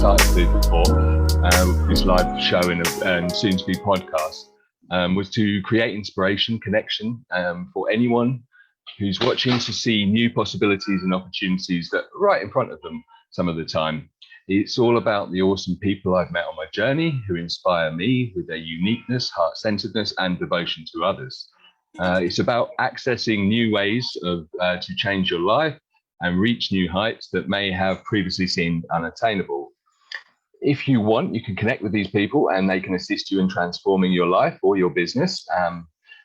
started to do before, this live show and soon to be podcast, was to create inspiration, connection for anyone who's watching to see new possibilities and opportunities that are right in front of them some of the time. It's all about the awesome people I've met on my journey who inspire me with their uniqueness, heart-centeredness, and devotion to others. It's about accessing new ways to change your life and reach new heights that may have previously seemed unattainable. If you want, you can connect with these people and they can assist you in transforming your life or your business.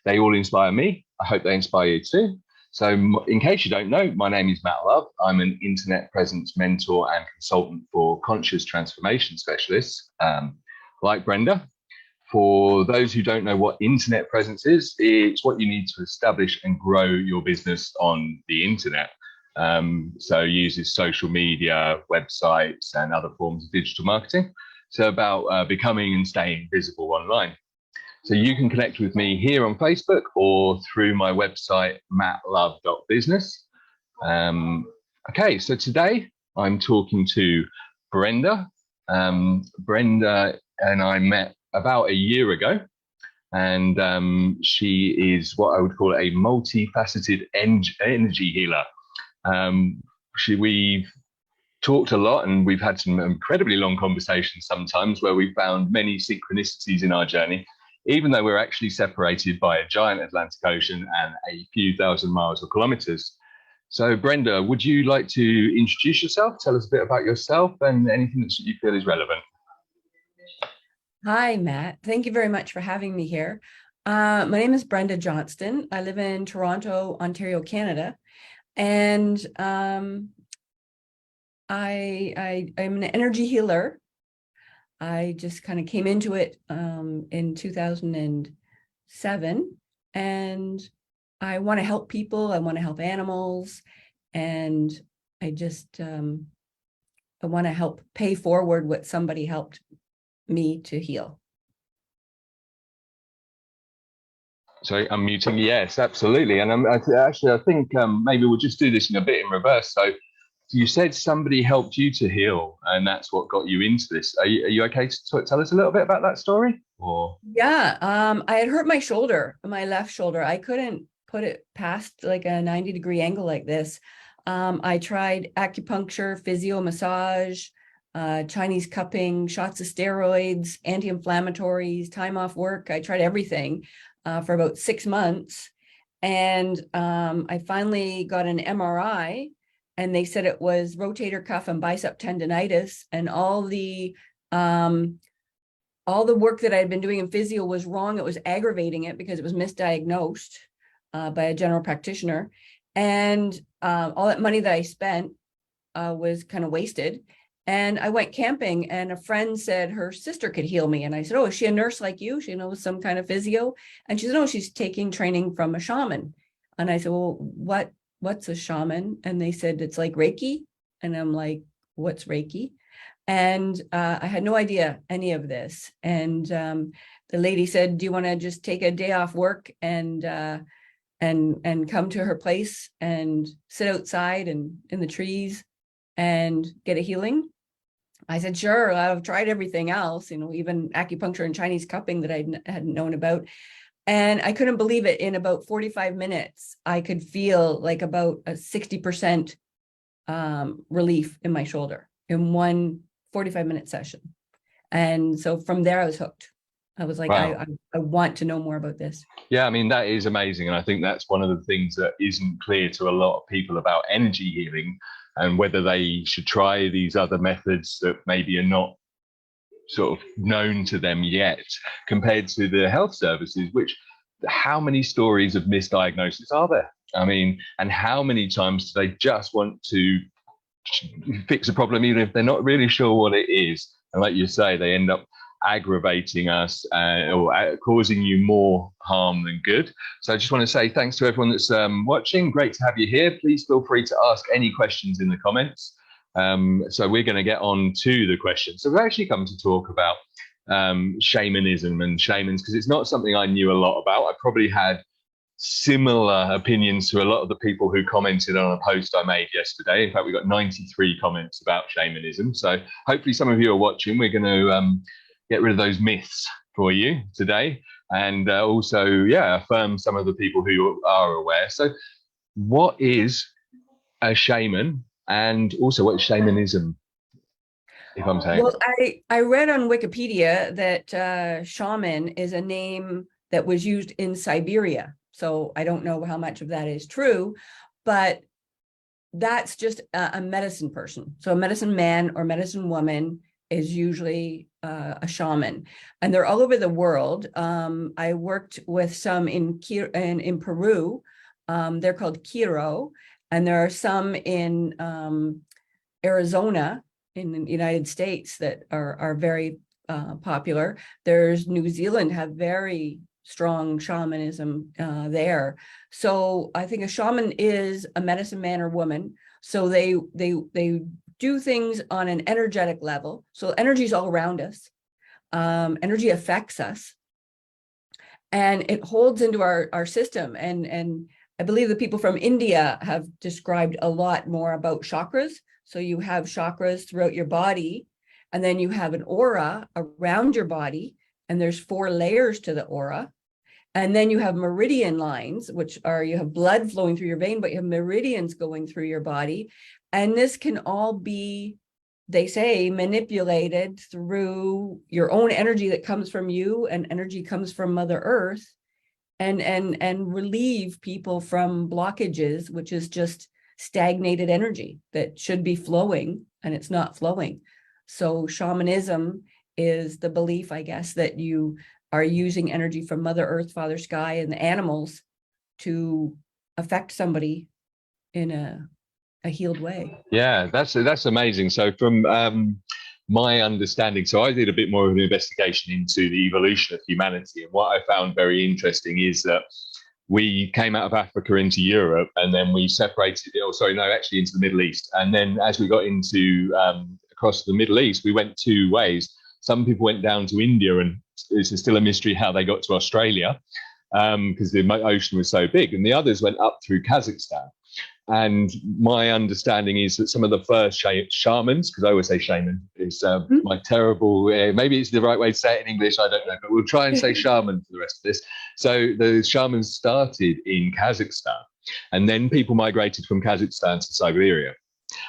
They all inspire me. I hope they inspire you too. So in case you don't know, my name is Matt Love. I'm an internet presence mentor and consultant for conscious transformation specialists, like Brenda. For those who don't know what internet presence is, it's what you need to establish and grow your business on the internet. So it uses social media, websites, and other forms of digital marketing. So about becoming and staying visible online. So you can connect with me here on Facebook or through my website, mattlove.business. Okay, so today I'm talking to Brenda. Brenda and I met about a year ago, and she is what I would call a multifaceted energy healer. We've talked a lot and we've had some incredibly long conversations sometimes where we found many synchronicities in our journey, even though we're actually separated by a giant Atlantic Ocean and a few thousand miles or kilometers. So Brenda, would you like to introduce yourself? Tell us a bit about yourself and anything that you feel is relevant. Hi, Matt. Thank you very much for having me here. My name is Brenda Johnston. I live in Toronto, Ontario, Canada. And I'm an energy healer. I just kind of came into it in 2007, and I want to help people. I want to help animals, and I want to help pay forward what somebody helped me to heal. Sorry, I'm muting. Yes, absolutely. And I think maybe we'll just do this in a bit in reverse. So you said somebody helped you to heal, and that's what got you into this. Are you okay to tell us a little bit about that story? Or yeah, I had hurt my shoulder, my left shoulder. I couldn't put it past like a 90-degree angle like this. I tried acupuncture, physio, massage, Chinese cupping, shots of steroids, anti-inflammatories, time off work. I tried everything for about 6 months. And I finally got an MRI, and they said it was rotator cuff and bicep tendonitis, and all the work that I had been doing in physio was wrong. It was aggravating it because it was misdiagnosed by a general practitioner. And all that money that I spent was kind of wasted. And I went camping, and a friend said her sister could heal me. And I said, oh, is she a nurse like you? She knows some kind of physio. And she said, oh, she's taking training from a shaman. And I said, well, what's a shaman? And they said, it's like Reiki. And I'm like, what's Reiki? And I had no idea any of this. And the lady said, do you want to just take a day off work and come to her place and sit outside and in the trees and get a healing? I said, sure. I've tried everything else, even acupuncture and Chinese cupping that I hadn't known about. And I couldn't believe it. In about 45 minutes, I could feel like about a 60% relief in my shoulder in one 45-minute session. And so from there, I was hooked. I was like, wow. I want to know more about this. Yeah, I mean, that is amazing. And I think that's one of the things that isn't clear to a lot of people about energy healing, and whether they should try these other methods that maybe are not sort of known to them yet, compared to the health services, which how many stories of misdiagnosis are there? I mean, and how many times do they just want to fix a problem, even if they're not really sure what it is? And like you say, they end up aggravating us or causing you more harm than good. So I just want to say thanks to everyone that's watching. Great to have you here. Please feel free to ask any questions in the comments. So we're going to get on to the questions. So we've actually come to talk about shamanism and shamans, because it's not something I knew a lot about. I probably had similar opinions to a lot of the people who commented on a post I made yesterday. In fact, we got 93 comments about shamanism. So hopefully some of you are watching. We're going to get rid of those myths for you today, and also, yeah, affirm some of the people who are aware. So what is a shaman, and also what is shamanism, if I'm saying? Well, I read on Wikipedia that shaman is a name that was used in Siberia. So I don't know how much of that is true, but that's just a medicine person. So a medicine man or medicine woman is usually a shaman, and they're all over the world. I worked with some in Peru. They're called 𝐤𝐸, and there are some in Arizona in the United States that are very popular. There's New Zealand have very strong shamanism there. So I think a shaman is a medicine man or woman. So they do things on an energetic level. So energy is all around us. Energy affects us, and it holds into our system. And I believe the people from India have described a lot more about chakras. So you have chakras throughout your body, and then you have an aura around your body, and there's 4 layers to the aura. And then you have meridian lines, which are, you have blood flowing through your vein, but you have meridians going through your body. And this can all be, they say, manipulated through your own energy that comes from you, and energy comes from Mother Earth, and relieve people from blockages, which is just stagnated energy that should be flowing, and it's not flowing. So shamanism is the belief, I guess, that you are using energy from Mother Earth, Father Sky, and the animals to affect somebody in a healed way. Yeah, that's amazing. So from my understanding, so I did a bit more of an investigation into the evolution of humanity, and what I found very interesting is that we came out of Africa into Europe, and then we separated, actually into the Middle East. And then as we got into across the Middle East, we went 2 ways. Some people went down to India, and it's still a mystery how they got to Australia, because the ocean was so big. And the others went up through Kazakhstan. And my understanding is that some of the first shamans, because I always say shaman, is my terrible, maybe it's the right way to say it in English, I don't know, but we'll try and say shaman for the rest of this. So the shamans started in Kazakhstan, and then people migrated from Kazakhstan to Siberia.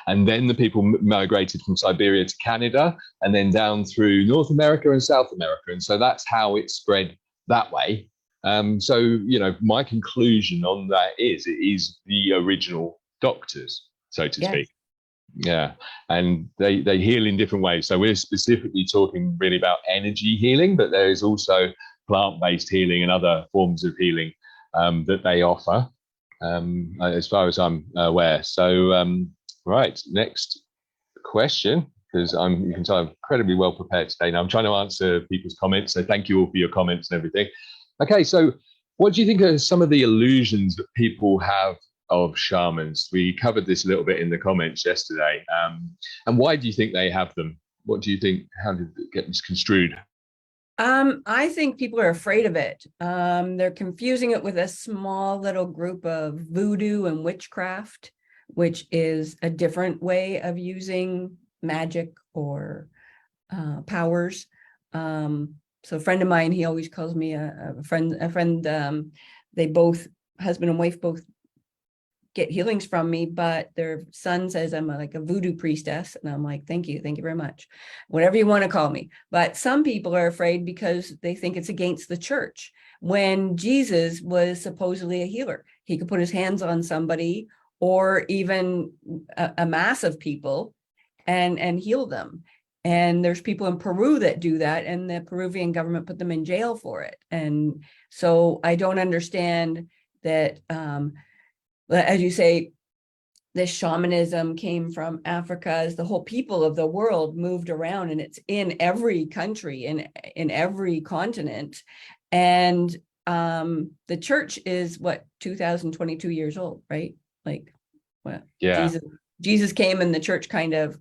And then the people migrated from Siberia to Canada, and then down through North America and South America. And so that's how it spread that way. So, my conclusion on that is it is the original doctors, so to speak. Yeah. And they heal in different ways. So we're specifically talking really about energy healing, but there is also plant-based healing and other forms of healing that they offer, as far as I'm aware. So, right, next question, because you can tell I'm incredibly well prepared today. Now I'm trying to answer people's comments, so thank you all for your comments and everything. Okay, so what do you think are some of the illusions that people have of shamans? We covered this a little bit in the comments yesterday. And why do you think they have them? What do you think? How did it get misconstrued? I think people are afraid of it. They're confusing it with a small little group of voodoo and witchcraft, which is a different way of using magic or powers. So a friend of mine, he always calls me a friend. They both, husband and wife, both get healings from me, but their son says I'm like a voodoo priestess. And I'm like, thank you very much. Whatever you want to call me. But some people are afraid because they think it's against the church. When Jesus was supposedly a healer, he could put his hands on somebody or even a mass of people and heal them. And there's people in Peru that do that, and the Peruvian government put them in jail for it. And so I don't understand that, as you say, this shamanism came from Africa, as the whole people of the world moved around, and it's in every country, in every continent. And the church is what, 2022 years old, right? Like, well, yeah. Jesus came, and the church kind of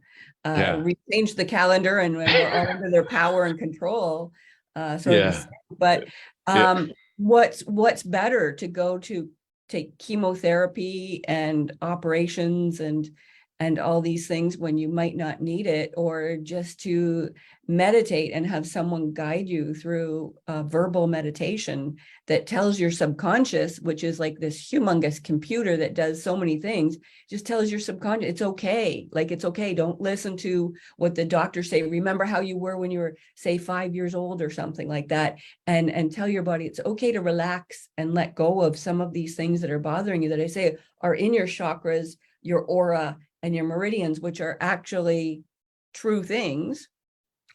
changed the calendar, and we're all under their power and control. But what's better, to go to take chemotherapy and operations and all these things when you might not need it, or just to meditate and have someone guide you through a verbal meditation that tells your subconscious, which is like this humongous computer that does so many things, just tells your subconscious it's okay. Like, it's okay. Don't listen to what the doctors say. Remember how you were when you were, say, 5 years old or something like that, and tell your body it's okay to relax and let go of some of these things that are bothering you, that I say are in your chakras, your aura, and your meridians, which are actually true things,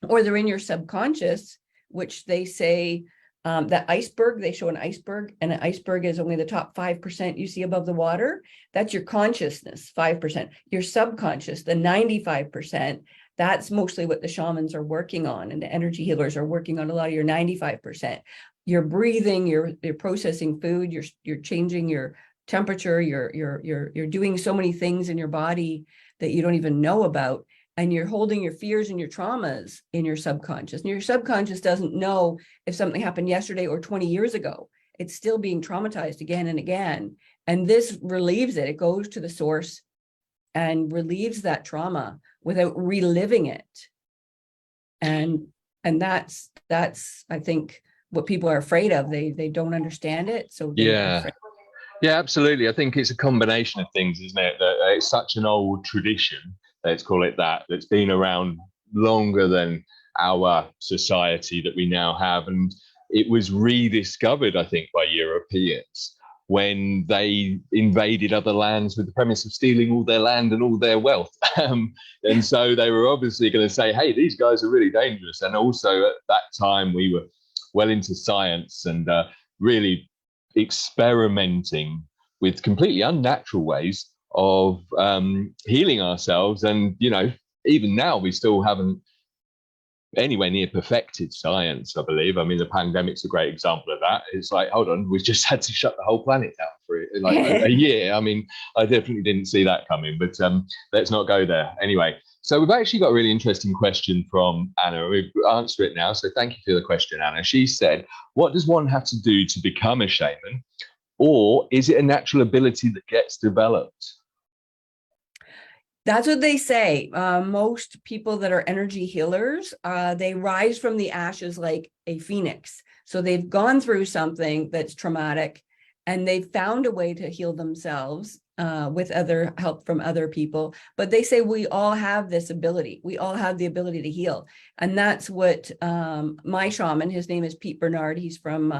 or they're in your subconscious, which they say that iceberg, they show an iceberg, and an iceberg is only the top 5% you see above the water. That's your consciousness, 5%. Your subconscious, the 95%, that's mostly what the shamans are working on, and the energy healers are working on a lot of your 95%. You're breathing, you're processing food, you're changing your temperature, you're doing so many things in your body that you don't even know about, and you're holding your fears and your traumas in your subconscious, and your subconscious doesn't know if something happened yesterday or 20 years ago. It's still being traumatized again and again, and this relieves it. It goes to the source and relieves that trauma without reliving it. And that's I think what people are afraid of. They don't understand it, so they're afraid. Yeah, absolutely. I think it's a combination of things, isn't it? That it's such an old tradition, let's call it that, that's been around longer than our society that we now have. And it was rediscovered, I think, by Europeans when they invaded other lands with the premise of stealing all their land and all their wealth. And so they were obviously going to say, hey, these guys are really dangerous. And also at that time, we were well into science and really experimenting with completely unnatural ways of healing ourselves. And, you know, even now we still haven't anywhere near perfected science, I believe. I mean, the pandemic's a great example of that. It's like, hold on, we've just had to shut the whole planet down for like a year. I mean, I definitely didn't see that coming, but let's not go there. Anyway, so we've actually got a really interesting question from Anna. We've answered it now, so thank you for the question, Anna. She said, what does one have to do to become a shaman? Or is it a natural ability that gets developed? That's what they say. Most people that are energy healers, they rise from the ashes like a phoenix. So they've gone through something that's traumatic, and they've found a way to heal themselves with other help from other people. But they say we all have this ability. We all have the ability to heal. And that's what my shaman, his name is Pete Bernard. He's from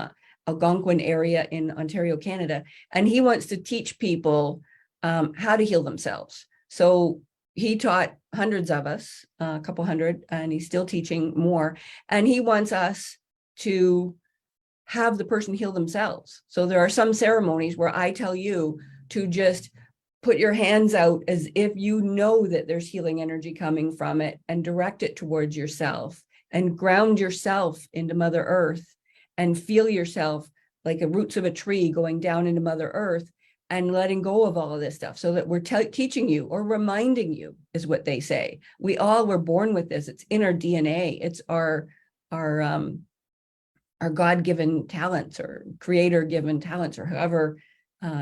Algonquin area in Ontario, Canada. And he wants to teach people how to heal themselves. So he taught hundreds of us, a couple hundred, and he's still teaching more. And he wants us to have the person heal themselves. So there are some ceremonies where I tell you to just put your hands out as if you know that there's healing energy coming from it, and direct it towards yourself, and ground yourself into Mother Earth, and feel yourself like the roots of a tree going down into Mother Earth, and letting go of all of this stuff, so that we're teaching you, or reminding you, is what they say. We all were born with this. It's in our DNA. It's our God-given talents, or creator-given talents, or however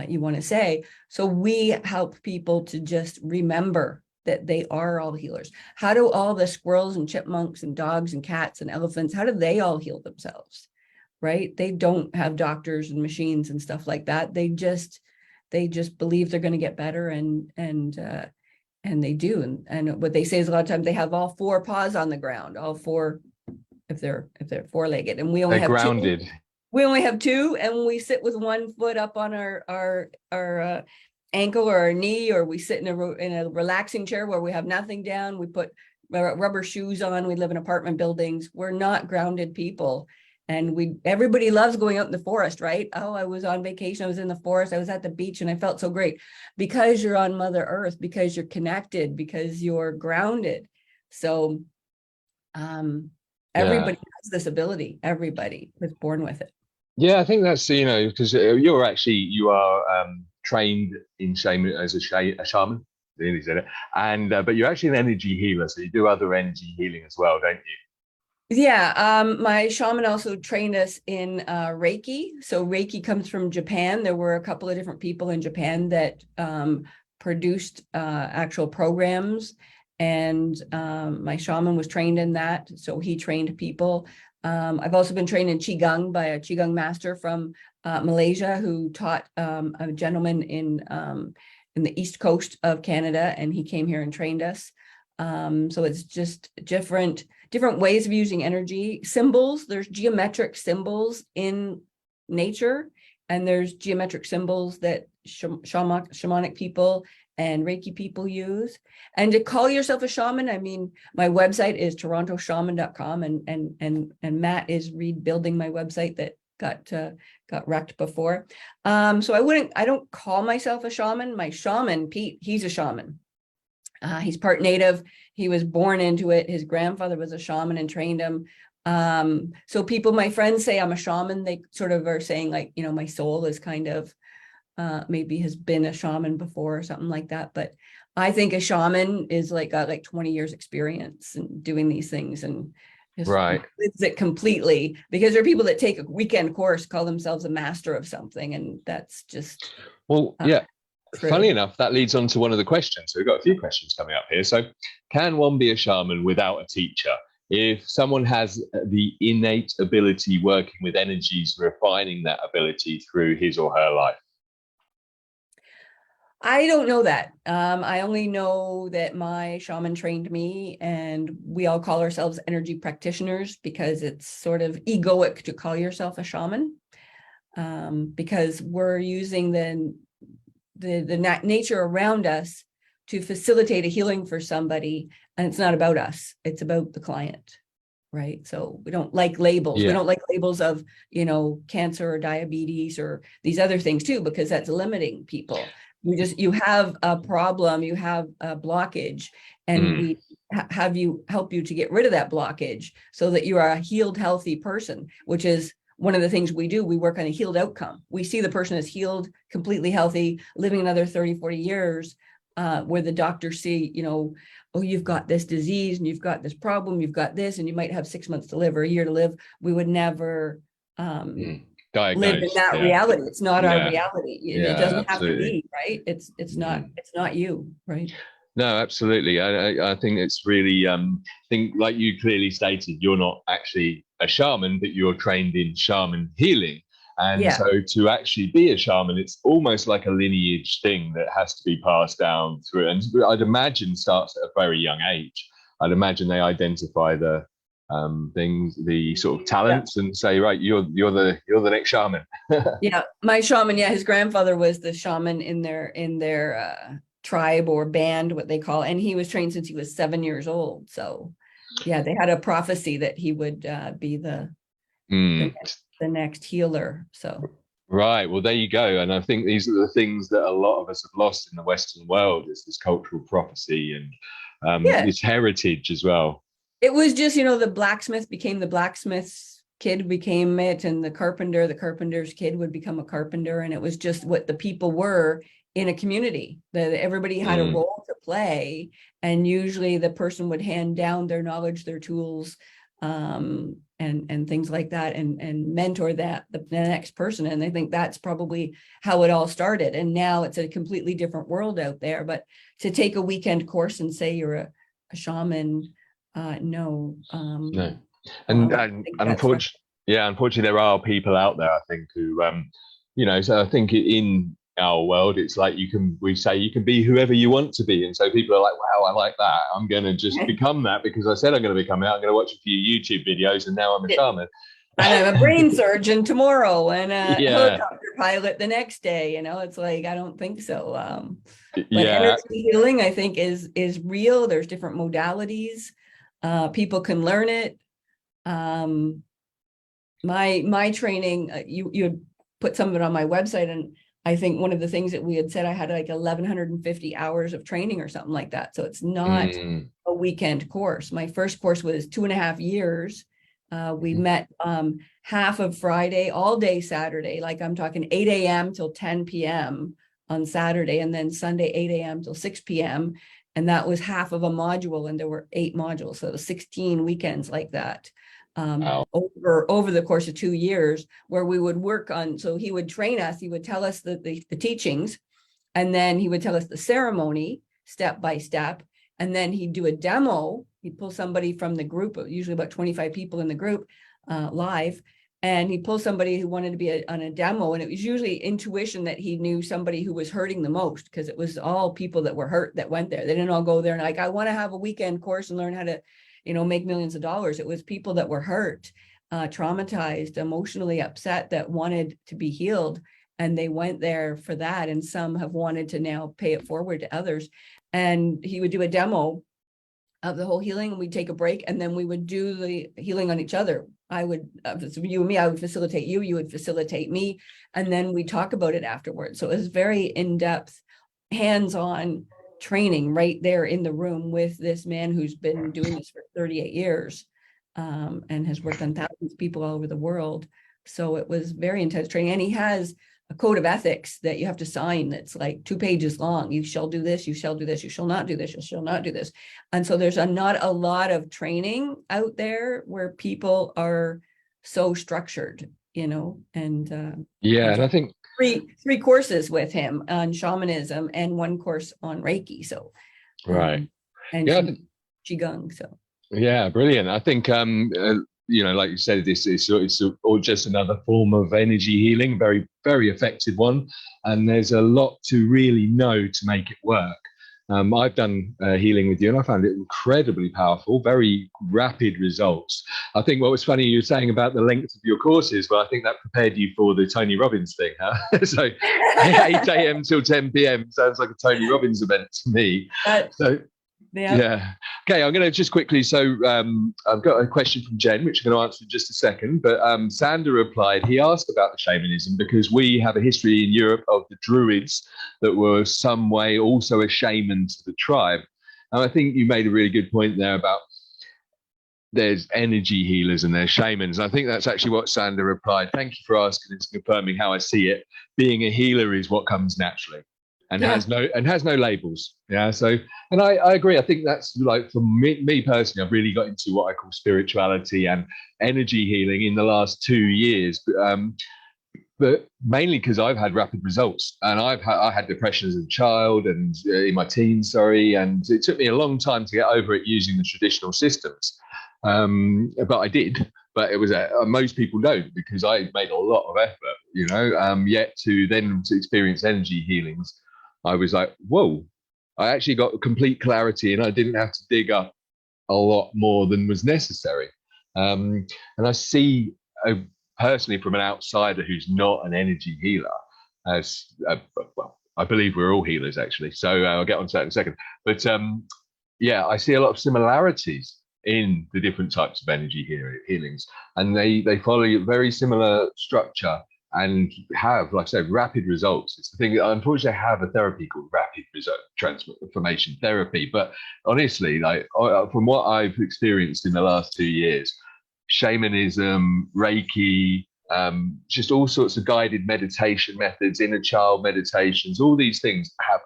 you want to say. So we help people to just remember that they are all healers. How do all the squirrels and chipmunks and dogs and cats and elephants, how do they all heal themselves, right? They don't have doctors and machines and stuff like that. They just believe they're going to get better, and they do. And what they say is a lot of times they have all four paws on the ground, all four, if they're four-legged, and we only have grounded. We only have two, and we sit with one foot up on our ankle or our knee, or we sit in a relaxing chair where we have nothing down. We put rubber shoes on. We live in apartment buildings. We're not grounded people. And everybody loves going out in the forest, right? Oh, I was on vacation. I was in the forest. I was at the beach and I felt so great, because you're on Mother Earth, because you're connected, because you're grounded. So everybody has this ability. Everybody was born with it. Yeah, I think that's, because you are trained in shaman as a shaman, really said it. And but you're actually an energy healer, so you do other energy healing as well, don't you? Yeah, my shaman also trained us in Reiki. So Reiki comes from Japan. There were a couple of different people in Japan that produced actual programs, and my shaman was trained in that. So he trained people. I've also been trained in Qigong by a Qigong master from Malaysia, who taught a gentleman in the East Coast of Canada, and he came here and trained us. So it's just different ways of using energy. Symbols, there's geometric symbols in nature, and there's geometric symbols that shamanic people and Reiki people use. And to call yourself a shaman, I mean, my website is torontoshaman.com, and Matt is rebuilding my website that got wrecked before. So I don't call myself a shaman. My shaman, Pete, he's a shaman. He's part native. He was born into it. His grandfather was a shaman and trained him. So people, my friends say I'm a shaman. They sort of are saying, like, you know, my soul is kind of maybe has been a shaman before or something like that. But I think a shaman is like got like 20 years experience in doing these things and just Right. lives it completely, because there are people that take a weekend course, call themselves a master of something, and that's just Well, yeah. true. Funny enough, that leads on to one of the questions. So we've got a few questions coming up here. So, can one be a shaman without a teacher? If someone has the innate ability working with energies, refining that ability through his or her life? I don't know that. I only know that my shaman trained me, and we all call ourselves energy practitioners because it's sort of egoic to call yourself a shaman, because we're using the nature around us to facilitate a healing for somebody, and it's not about us, it's about the client, right? So we don't like labels. We don't like labels of, you know, cancer or diabetes or these other things too, because that's limiting people. You have a problem, you have a blockage, and we have you help you to get rid of that blockage so that you are a healed, healthy person, which is one of the things we do. We work on a healed outcome. We see the person as healed, completely healthy, living another 30, 40 years, where the doctors see, you know, oh, you've got this disease and you've got this problem, you've got this, and you might have 6 months to live or a year to live. We would never live in that reality. It's not our reality. It doesn't have to be, right? It's not you, right? No, absolutely. I think it's really, think like you clearly stated, you're not actually a shaman, but you're trained in shaman healing. And so to actually be a shaman, it's almost like a lineage thing that has to be passed down through. And I'd imagine starts at a very young age. I'd imagine they identify the things, the sort of talents, and say, right, you're the next shaman. Yeah, my shaman, his grandfather was the shaman in their tribe or band, what they call, and he was trained since he was 7 years old. So yeah, they had a prophecy that he would be the next healer. So right, well, there you go. And I think these are the things that a lot of us have lost in the Western world, is this cultural prophecy and this heritage as well. It was just, you know, the blacksmith became the blacksmith's kid, became it, and the carpenter's kid would become a carpenter. And it was just what the people were in a community, that everybody had a role to play. And usually the person would hand down their knowledge, their tools, and things like that, and mentor the next person. And I think that's probably how it all started. And now it's a completely different world out there. But to take a weekend course and say you're a shaman, no. No. And unfortunately, there are people out there, I think, who, you know, so I think in our world, it's like we say you can be whoever you want to be. And so people are like, wow, I like that. I'm going to just become that because I said I'm going to become that. I'm going to watch a few YouTube videos and now I'm a shaman. And I'm a brain surgeon tomorrow and a helicopter pilot the next day. You know, it's like, I don't think so. But energy healing, I think, is real. There's different modalities. People can learn it. My training, you had put some of it on my website, and I think one of the things that we had said, I had like 1,150 hours of training or something like that. So it's not a weekend course. My first course was 2.5 years. We met half of Friday, all day Saturday, like I'm talking 8 a.m. till 10 p.m. on Saturday, and then Sunday 8 a.m. till 6 p.m. And that was half of a module, and there were 8 modules. So 16 weekends like that. Wow. over the course of 2 years, where we would work on, so he would train us, he would tell us the teachings, and then he would tell us the ceremony step by step, and then he'd do a demo. He'd pull somebody from the group, usually about 25 people in the group, live, and he'd pull somebody who wanted to be on a demo, and it was usually intuition that he knew somebody who was hurting the most, because it was all people that were hurt that went there. They didn't all go there and like, I want to have a weekend course and learn how to, make millions of dollars. It was people that were hurt, traumatized, emotionally upset, that wanted to be healed. And they went there for that. And some have wanted to now pay it forward to others. And he would do a demo of the whole healing, and we'd take a break, and then we would do the healing on each other. I would, you and me, I would facilitate you, you would facilitate me, and then we talk about it afterwards. So it was very in-depth, hands-on training right there in the room with this man who's been doing this for 38 years and has worked on thousands of people all over the world. So it was very intense training. And he has a code of ethics that you have to sign that's like 2 pages long. You shall do this, you shall do this, you shall not do this, you shall not do this. And so there's not a lot of training out there where people are so structured, and Yeah, and I think three courses with him on shamanism and 1 course on Reiki. So right. And Yeah, Qigong. So yeah, brilliant. I think like you said, it's all just another form of energy healing, very, very effective one. And there's a lot to really know to make it work. I've done healing with you, and I found it incredibly powerful, very rapid results. I think what was funny, you were saying about the length of your courses, well, I think that prepared you for the Tony Robbins thing, huh? So 8 a.m. till 10 p.m. sounds like a Tony Robbins event to me. So yeah. Okay, I'm going to just quickly, so I've got a question from Jen, which I'm going to answer in just a second, but Sander replied, he asked about the shamanism because we have a history in Europe of the Druids that were some way also a shaman to the tribe. And I think you made a really good point there about there's energy healers and there's shamans. I think that's actually what Sander replied. Thank you for asking and confirming how I see it. Being a healer is what comes naturally. And has no labels. Yeah. So, and I agree. I think that's like, for me personally, I've really got into what I call spirituality and energy healing in the last 2 years. But mainly because I've had rapid results, and I had depression as a child and in my teens, and it took me a long time to get over it using the traditional systems. But I did. But it was most people don't, because I made a lot of effort, yet to experience energy healings, I was like, whoa, I actually got complete clarity, and I didn't have to dig up a lot more than was necessary. And I see, personally, from an outsider who's not an energy healer, as well, I believe we're all healers, actually. So I'll get onto that in a second. But I see a lot of similarities in the different types of energy healings, and they follow a very similar structure and have, like I said, rapid results. It's the thing that, unfortunately, I have a therapy called rapid result transformation therapy. But honestly, like from what I've experienced in the last 2 years, shamanism, Reiki, just all sorts of guided meditation methods, inner child meditations, all these things have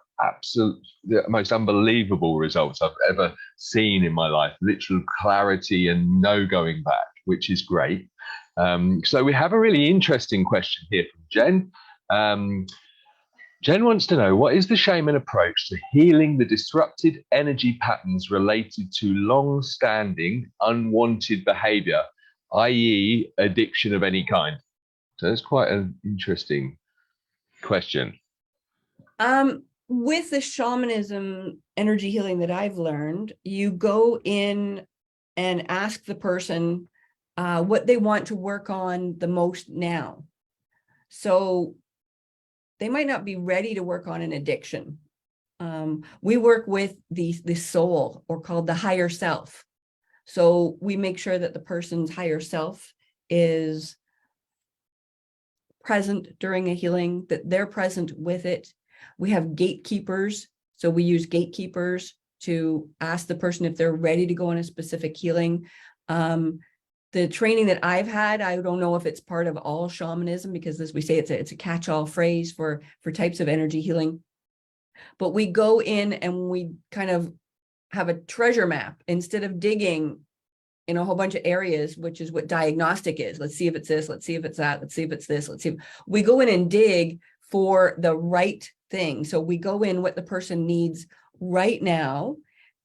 the most unbelievable results I've ever seen in my life. Literal clarity and no going back, which is great. So we have a really interesting question here from Jen. Jen wants to know, what is the shaman approach to healing the disrupted energy patterns related to long-standing unwanted behavior, i.e. addiction of any kind? So that's quite an interesting question. With the shamanism energy healing that I've learned, you go in and ask the person what they want to work on the most now. So they might not be ready to work on an addiction. We work with the soul, or called the higher self. So we make sure that the person's higher self is present during a healing, that they're present with it. We have gatekeepers. So we use gatekeepers to ask the person if they're ready to go on a specific healing. The training that I've had, I don't know if it's part of all shamanism, because as we say, it's a catch-all phrase for types of energy healing. But we go in and we kind of have a treasure map. Instead of digging in a whole bunch of areas, which is what diagnostic is. Let's see if it's this, let's see if it's that, let's see if it's this, let's see if we go in and dig for the right thing. So we go in what the person needs right now,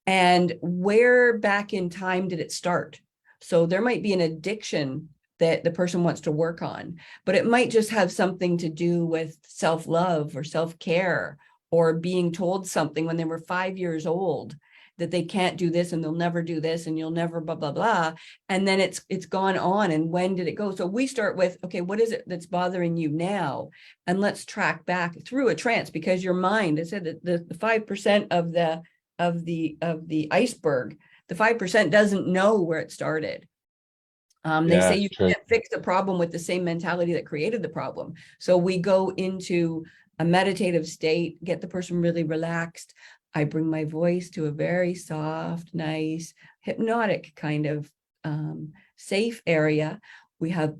and where back in time did it start? So there might be an addiction that the person wants to work on, but it might just have something to do with self-love or self-care, or being told something when they were 5 years old that they can't do this and they'll never do this and you'll never blah, blah, blah. And then it's gone on. And when did it go? So we start with, okay, what is it that's bothering you now? And let's track back through a trance, because your mind, I said that the 5% of the iceberg, the 5% doesn't know where it started. They say you can't fix a problem with the same mentality that created the problem. So we go into a meditative state, get the person really relaxed. I bring my voice to a very soft, nice, hypnotic kind of safe area. We have,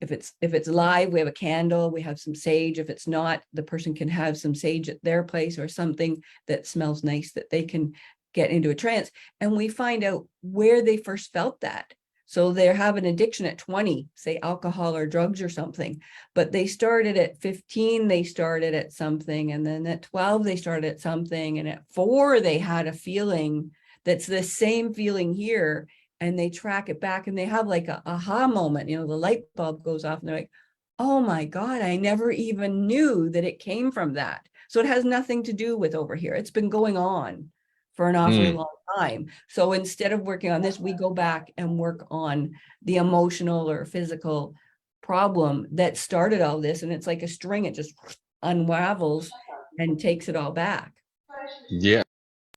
if it's live, we have a candle, we have some sage. If it's not, the person can have some sage at their place or something that smells nice that they can get into a trance. And we find out where they first felt that. So they have an addiction at 20, say alcohol or drugs or something, but they started at 15, they started at something. And then at 12, they started at something. And at 4, they had a feeling that's the same feeling here. And they track it back and they have like a aha moment, the light bulb goes off and they're like, oh my God, I never even knew that it came from that. So it has nothing to do with over here. It's been going on for an awfully long time. So instead of working on this, we go back and work on the emotional or physical problem that started all this. And it's like a string, it just unravels and takes it all back. Yeah,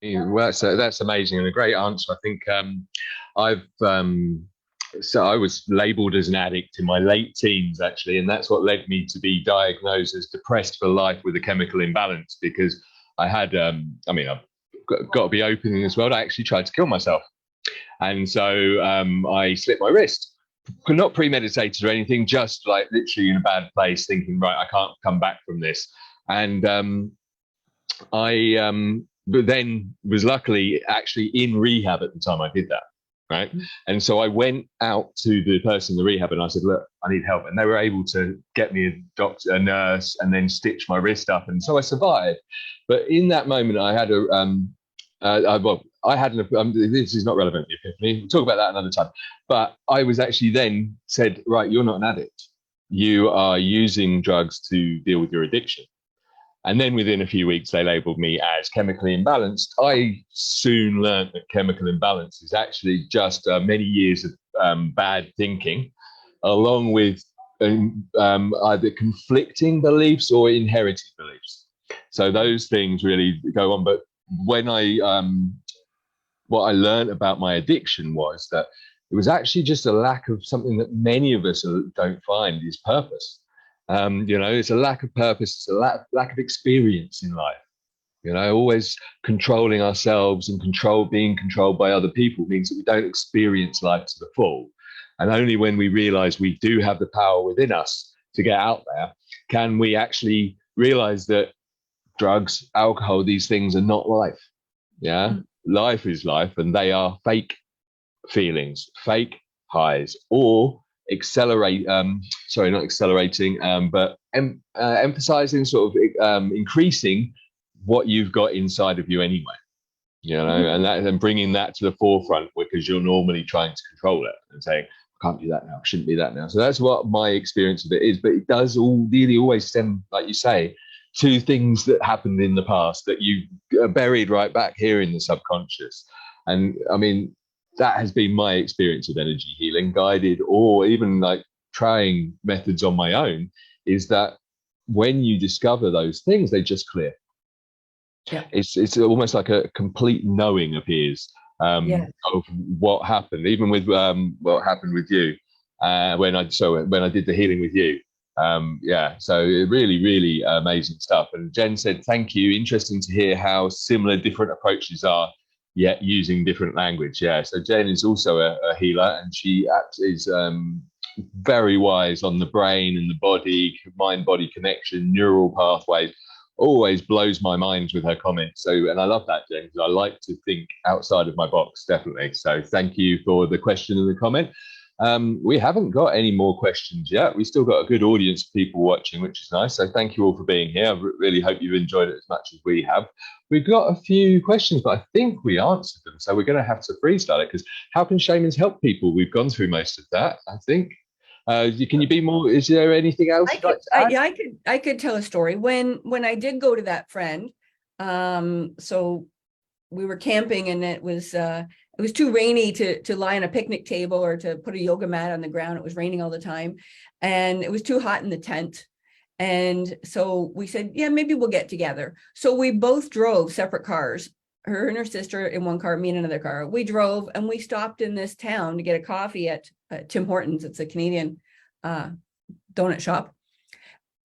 well, that's amazing and a great answer. I think so I was labeled as an addict in my late teens, actually, and that's what led me to be diagnosed as depressed for life with a chemical imbalance, because I had, I've got to be open as well, I actually tried to kill myself. And so I slit my wrist, not premeditated or anything, just like literally in a bad place, thinking, right, I can't come back from this. And but then was luckily actually in rehab at the time I did that. Right. And so I went out to the person in the rehab and I said, look, I need help. And they were able to get me a doctor, a nurse, and then stitch my wrist up. And so I survived. But in that moment, I had this is not relevant, the epiphany. We'll talk about that another time. But I was actually then said, right, you're not an addict. You are using drugs to deal with your addiction. And then within a few weeks, they labeled me as chemically imbalanced. I soon learned that chemical imbalance is actually just many years of bad thinking, along with either conflicting beliefs or inherited beliefs. So those things really go on. But when what I learned about my addiction was that it was actually just a lack of something that many of us don't find is purpose. It's a lack of purpose, it's a lack of experience in life. Always controlling ourselves and being controlled by other people means that we don't experience life to the full. And only when we realize we do have the power within us to get out there, can we actually realize that drugs, alcohol, these things are not life. Yeah. Life is life, and they are fake feelings, fake highs, or emphasizing, sort of increasing what you've got inside of you anyway, and bringing that to the forefront, because you're normally trying to control it and saying, I can't do that now, I shouldn't be that now. So that's what my experience of it is. But it does really always stem, like you say, to things that happened in the past that you buried right back here in the subconscious. And that has been my experience of energy healing, guided or even like trying methods on my own, is that when you discover those things, they just clear. Yeah. It's almost like a complete knowing appears of what happened, even with what happened with you when I did the healing with you. So really, really amazing stuff. And Jen said, thank you. Interesting to hear how similar different approaches are, yet using different language. Yeah, so Jen is also a healer, and she is very wise on the brain and the body, mind-body connection, neural pathways, always blows my mind with her comments. So, and I love that, James. I like to think outside of my box, definitely. So thank you for the question and the comment. We haven't got any more questions yet. We still got a good audience of people watching, which is nice. So thank you all for being here. I really hope you've enjoyed it as much as we have. We've got a few questions, but I think we answered them. So we're going to have to freestyle it, because how can shamans help people? We've gone through most of that, I think. Can you be more? Is there anything else you'd like to add? Yeah, I could tell a story. When I did go to that friend, so we were camping, and it was too rainy to lie on a picnic table or to put a yoga mat on the ground. It was raining all the time, and it was too hot in the tent. And so we said, yeah, maybe we'll get together. So we both drove separate cars, her and her sister in one car, me in another car. We drove, and we stopped in this town to get a coffee at Tim Hortons. It's a Canadian donut shop.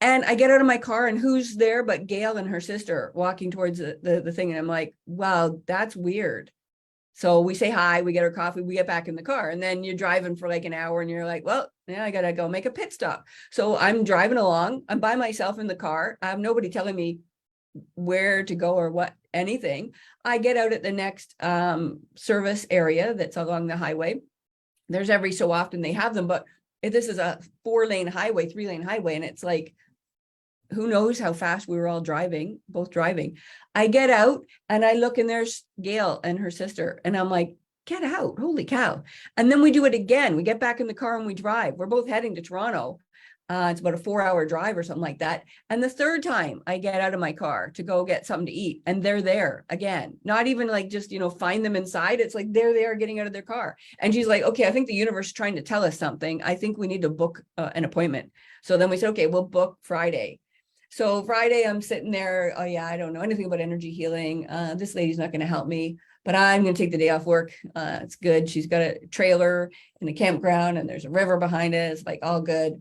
And I get out of my car, and who's there but Gail and her sister walking towards the thing. And I'm like, wow, that's weird. So we say hi, we get our coffee, we get back in the car, and then you're driving for like an hour, and you're like, well, yeah, I gotta go make a pit stop. So I'm driving along, I'm by myself in the car. I have nobody telling me where to go or what, anything. I get out at the next service area that's along the highway. There's every so often they have them, but if this is a 4-lane highway, 3-lane highway, and it's like, who knows how fast we were all driving, both driving. I get out and I look, and there's Gail and her sister. And I'm like, get out, holy cow. And then we do it again. We get back in the car and we drive. We're both heading to Toronto. It's about a 4-hour drive or something like that. And the third time I get out of my car to go get something to eat, and they're there again, not even like just, find them inside. It's like they're there getting out of their car. And she's like, okay, I think the universe is trying to tell us something. I think we need to book an appointment. So then we said, okay, we'll book Friday. So Friday, I'm sitting there. Oh yeah, I don't know anything about energy healing. This lady's not going to help me, but I'm going to take the day off work. It's good. She's got a trailer in a campground, and there's a river behind it. It's like all good.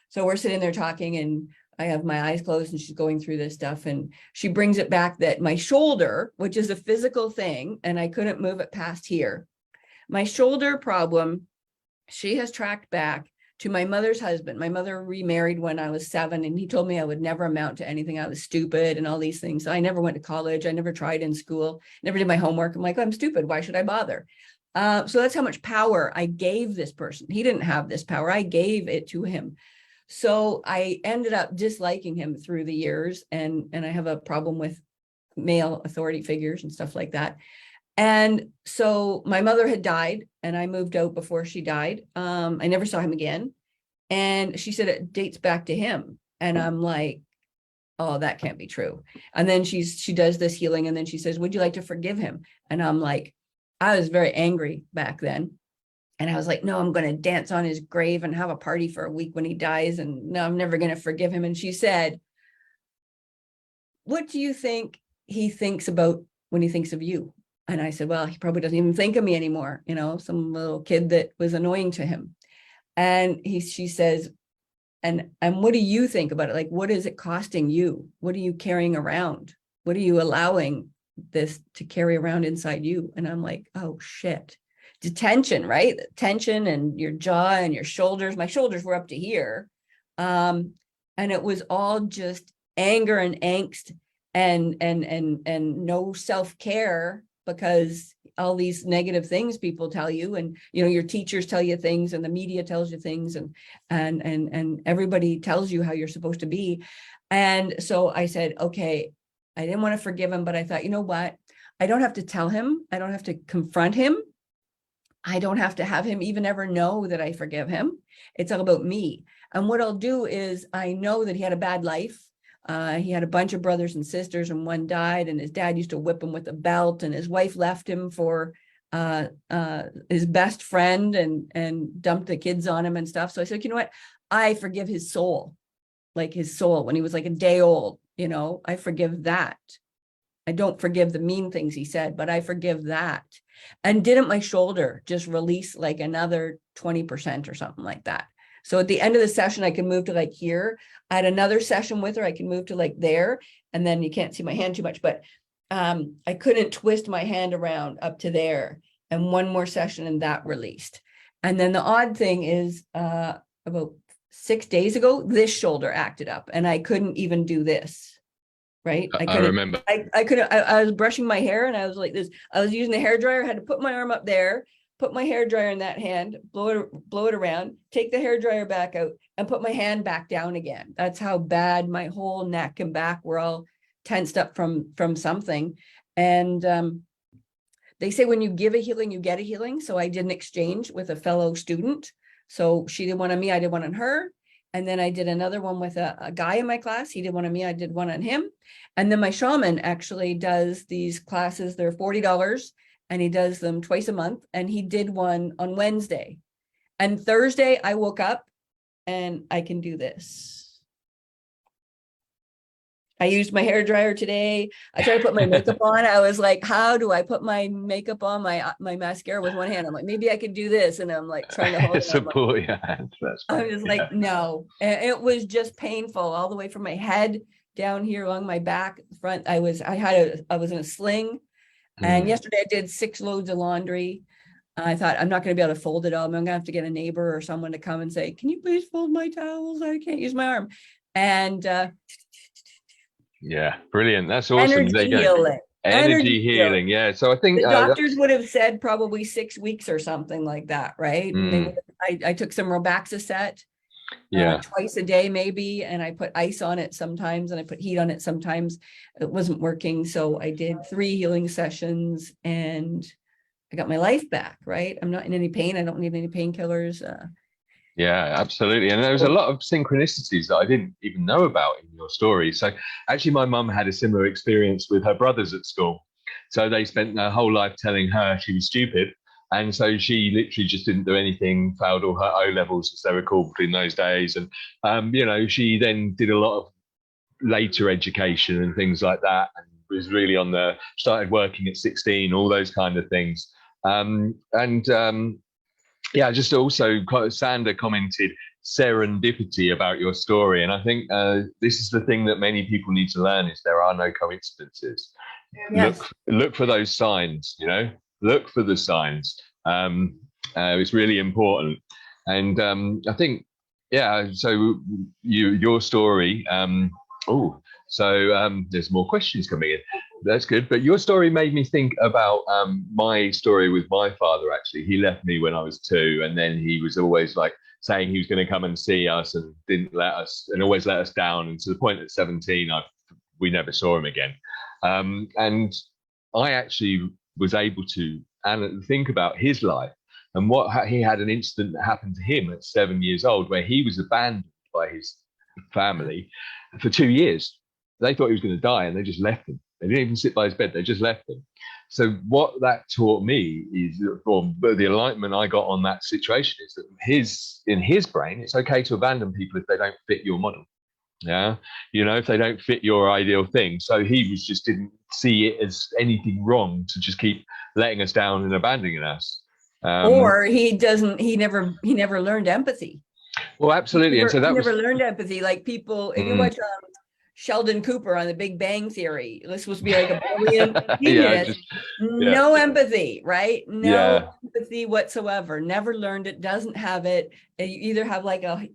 So we're sitting there talking, and I have my eyes closed, and she's going through this stuff. And she brings it back that my shoulder, which is a physical thing, and I couldn't move it past here. My shoulder problem, she has tracked back to my mother's husband. My mother remarried when I was 7, and he told me I would never amount to anything. I was stupid and all these things. So I never went to college. I never tried in school, never did my homework. I'm like, I'm stupid. Why should I bother? So that's how much power I gave this person. He didn't have this power. I gave it to him. So I ended up disliking him through the years, and I have a problem with male authority figures and stuff like that. And so my mother had died, and I moved out before she died. I never saw him again. And she said it dates back to him. And I'm like, oh, that can't be true. And then she does this healing, and then she says, would you like to forgive him? And I'm like, I was very angry back then. And I was like, no, I'm going to dance on his grave and have a party for a week when he dies. And no, I'm never going to forgive him. And she said, what do you think he thinks about when he thinks of you? And I said, well, he probably doesn't even think of me anymore. Some little kid that was annoying to him. And she says, and what do you think about it? Like, what is it costing you? What are you carrying around? What are you allowing this to carry around inside you? And I'm like, oh shit. Tension, right? Tension, and your jaw and your shoulders. My shoulders were up to here. And it was all just anger and angst and no self-care, because all these negative things people tell you, and your teachers tell you things, and the media tells you things, and everybody tells you how you're supposed to be. And so I said, okay, I didn't want to forgive him, but I thought, you know what? I don't have to tell him. I don't have to confront him. I don't have to have him even ever know that I forgive him. It's all about me. And what I'll do is, I know that he had a bad life. He had a bunch of brothers and sisters, and one died, and his dad used to whip him with a belt, and his wife left him for his best friend, and dumped the kids on him and stuff. So I said, you know what? I forgive his soul, like his soul when he was like a day old, I forgive that. I don't forgive the mean things he said, but I forgive that. And didn't my shoulder just release like another 20% or something like that? So at the end of the session, I can move to like here. I had another session with her. I can move to like there. And then you can't see my hand too much, but I couldn't twist my hand around up to there. And one more session, and that released. And then the odd thing is about 6 days ago, this shoulder acted up, and I couldn't even do this. right? I remember. I couldn't, I was brushing my hair and I was like this. I was using the hair dryer, I had to put my arm up there, put my hair dryer in that hand, blow it around, take the hair dryer back out and put my hand back down again. That's how bad my whole neck and back were all tensed up from something. And they say when you give a healing, you get a healing. So I did an exchange with a fellow student. So she did one on me, I did one on her. And then I did another one with a guy in my class. He did one on me, I did one on him. And then my shaman actually does these classes. They're $40 and he does them twice a month. And he did one on Wednesday. And Thursday I woke up and I can do this. I used my hair dryer today. I tried to put my makeup on. I was like, how do I put my makeup on, my mascara with one hand? I'm like, maybe I could do this. And I'm like trying to hold it. Support your hands. I was like, no. And it was just painful all the way from my head down here along my back, front. I was in a sling. And yesterday I did 6 loads of laundry. I thought I'm not going to be able to fold it all. I'm going to have to get a neighbor or someone to come and say, can you please fold my towels? I can't use my arm. And yeah, brilliant. That's awesome. Energy healing. Energy healing. Yeah. So I think the doctors would have said probably 6 weeks or something like that, right? I took some 𝒊𝒏𝒔𝒑𝒊𝒏𝒔𝒑 twice a day maybe, and I put ice on it sometimes and I put heat on it sometimes. It wasn't working, so I did 3 healing sessions and I got my life back, right? I'm not in any pain. I don't need any painkillers. Yeah, absolutely. And there was a lot of synchronicities that I didn't even know about in your story. So actually my mum had a similar experience with her brothers at school. So they spent their whole life telling her she was stupid. And so she literally just didn't do anything, failed all her O-levels, as they were called in those days. And, you know, she then did a lot of later education and things like that. And was really started working at 16, all those kind of things. Yeah, just also Sandra commented serendipity about your story. And I think this is the thing that many people need to learn is there are no coincidences. Yes. Look for those signs, you know, look for the signs. It's really important. And I think, yeah, so your story, there's more questions coming in. That's good. But your story made me think about my story with my father, actually. He left me when I was 2, and then he was always like saying he was going to come and see us and didn't let us, and always let us down. And to the point at 17, we never saw him again. And I actually was able to think about his life and he had an incident that happened to him at 7 years old where he was abandoned by his family for 2 years. They thought he was going to die and they just left him. They didn't even sit by his bed. They just left him. So what that taught me is, the enlightenment I got on that situation is that in his brain, it's okay to abandon people if they don't fit your model. Yeah. You know, if they don't fit your ideal thing. So he just didn't see it as anything wrong to just keep letting us down and abandoning us. Or he never learned empathy. Well, absolutely. He never learned empathy. Like people, if you watch Sheldon Cooper on the Big Bang Theory, this was supposed to be like a brilliant genius. No empathy, right? No empathy whatsoever. Never learned it, doesn't have it. You either have like a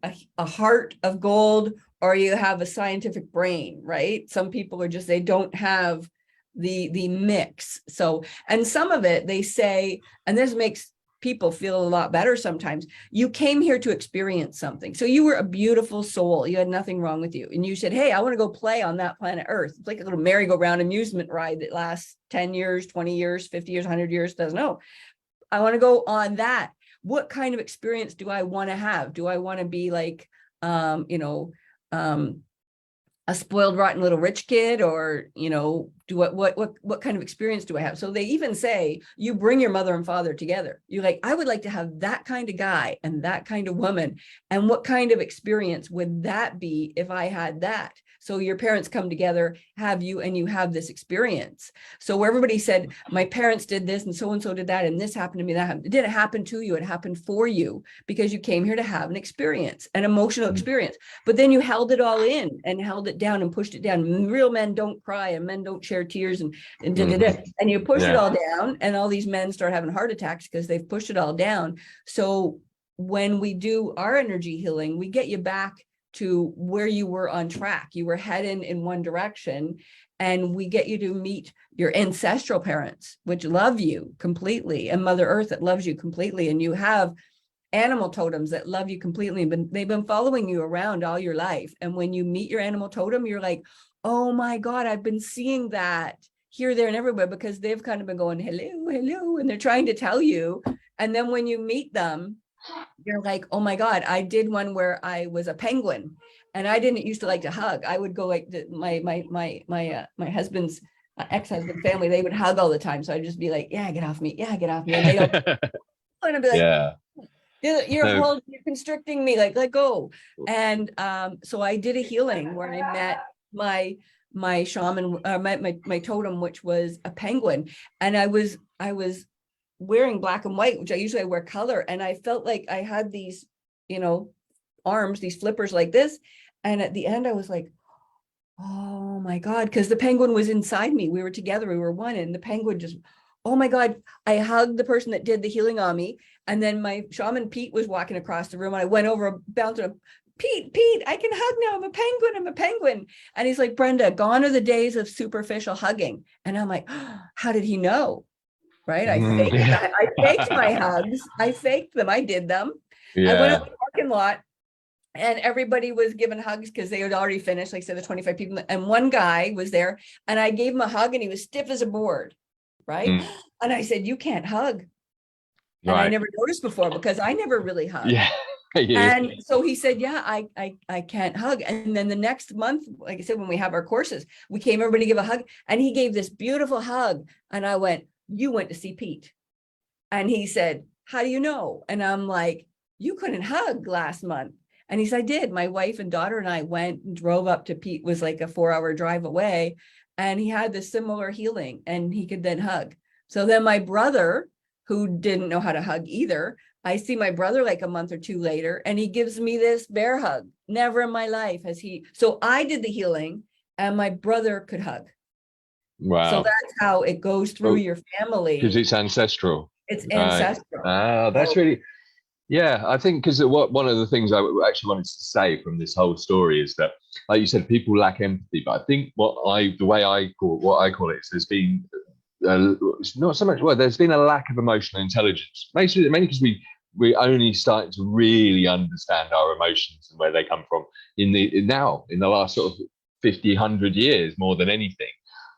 heart of gold or you have a scientific brain, right? Some people are just, they don't have the mix. So, and some of it they say, and this makes people feel a lot better sometimes, you came here to experience something. So you were a beautiful soul. You had nothing wrong with you. And you said, hey, I want to go play on that planet Earth. It's like a little merry-go-round amusement ride that lasts 10 years, 20 years, 50 years, 100 years, doesn't know. I want to go on that. What kind of experience do I want to have? Do I want to be like, a spoiled, rotten little rich kid, or, you know, what kind of experience do I have? So they even say, you bring your mother and father together. You're like, I would like to have that kind of guy and that kind of woman. And what kind of experience would that be if I had that? So your parents come together, have you, and you have this experience. So where everybody said, my parents did this and so did that, and this happened to me, that happened. It didn't happen to you, it happened for you because you came here to have an experience, an emotional experience. But then you held it all in and held it down and pushed it down. Real men don't cry and men don't share tears and you push it all down, and all these men start having heart attacks because they've pushed it all down. So when we do our energy healing, we get you back to where you were on track. You were heading in one direction, and we get you to meet your ancestral parents, which love you completely, and Mother Earth that loves you completely. And you have animal totems that love you completely, but they've been following you around all your life. And when you meet your animal totem, you're like, oh my God, I've been seeing that here, there, and everywhere, because they've kind of been going, hello, hello, and they're trying to tell you. And then when you meet them, you're like, oh my God, I did one where I was a penguin, and I didn't used to like to hug. I would go like my husband's ex-husband family, they would hug all the time. So I'd just be like, yeah, get off me. Yeah, get off me. And they don't want to be like, Yeah. You're constricting me, like, let go. And so I did a healing where I met my shaman, my totem, which was a penguin. And I was wearing black and white, which I usually wear color. And I felt like I had these, arms, these flippers like this. And at the end I was like, oh my God, because the penguin was inside me. We were together, we were one. And the penguin just, oh my God, I hugged the person that did the healing on me. And then my shaman Pete was walking across the room, and I went over, bounced up, Pete, I can hug now. I'm a penguin. And he's like, Brenda, gone are the days of superficial hugging. And I'm like, oh, how did he know? Right? I faked my hugs. I faked them. I did them. Yeah. I went up to the parking lot, and everybody was giving hugs because they had already finished, like I said, the 25 people. And one guy was there, and I gave him a hug, and he was stiff as a board. Right. And I said, you can't hug. And I never noticed before, because I never really hugged. Yeah. And so he said, yeah, I can't hug. And then the next month, like I said, when we have our courses, we came, everybody give a hug, and he gave this beautiful hug. And I went, you went to see Pete. And he said, how do you know? And I'm like, you couldn't hug last month. And he said, I did. My wife and daughter and I went and drove up to Pete, was like a 4-hour drive away. And he had this similar healing, and he could then hug. So then my brother, who didn't know how to hug either, I see my brother like a month or two later, and he gives me this bear hug. Never in my life has he. So I did the healing, and my brother could hug. Wow. So that's how it goes through your family. Because it's ancestral. It's ancestral. Ah, that's really, yeah, I think, because one of the things I actually wanted to say from this whole story is that, like you said, people lack empathy. But I think what I call it is, there's been not so much, well, there's been a lack of emotional intelligence, mainly because we're only starting to really understand our emotions and where they come from in the last sort of 50, 100 years, more than anything.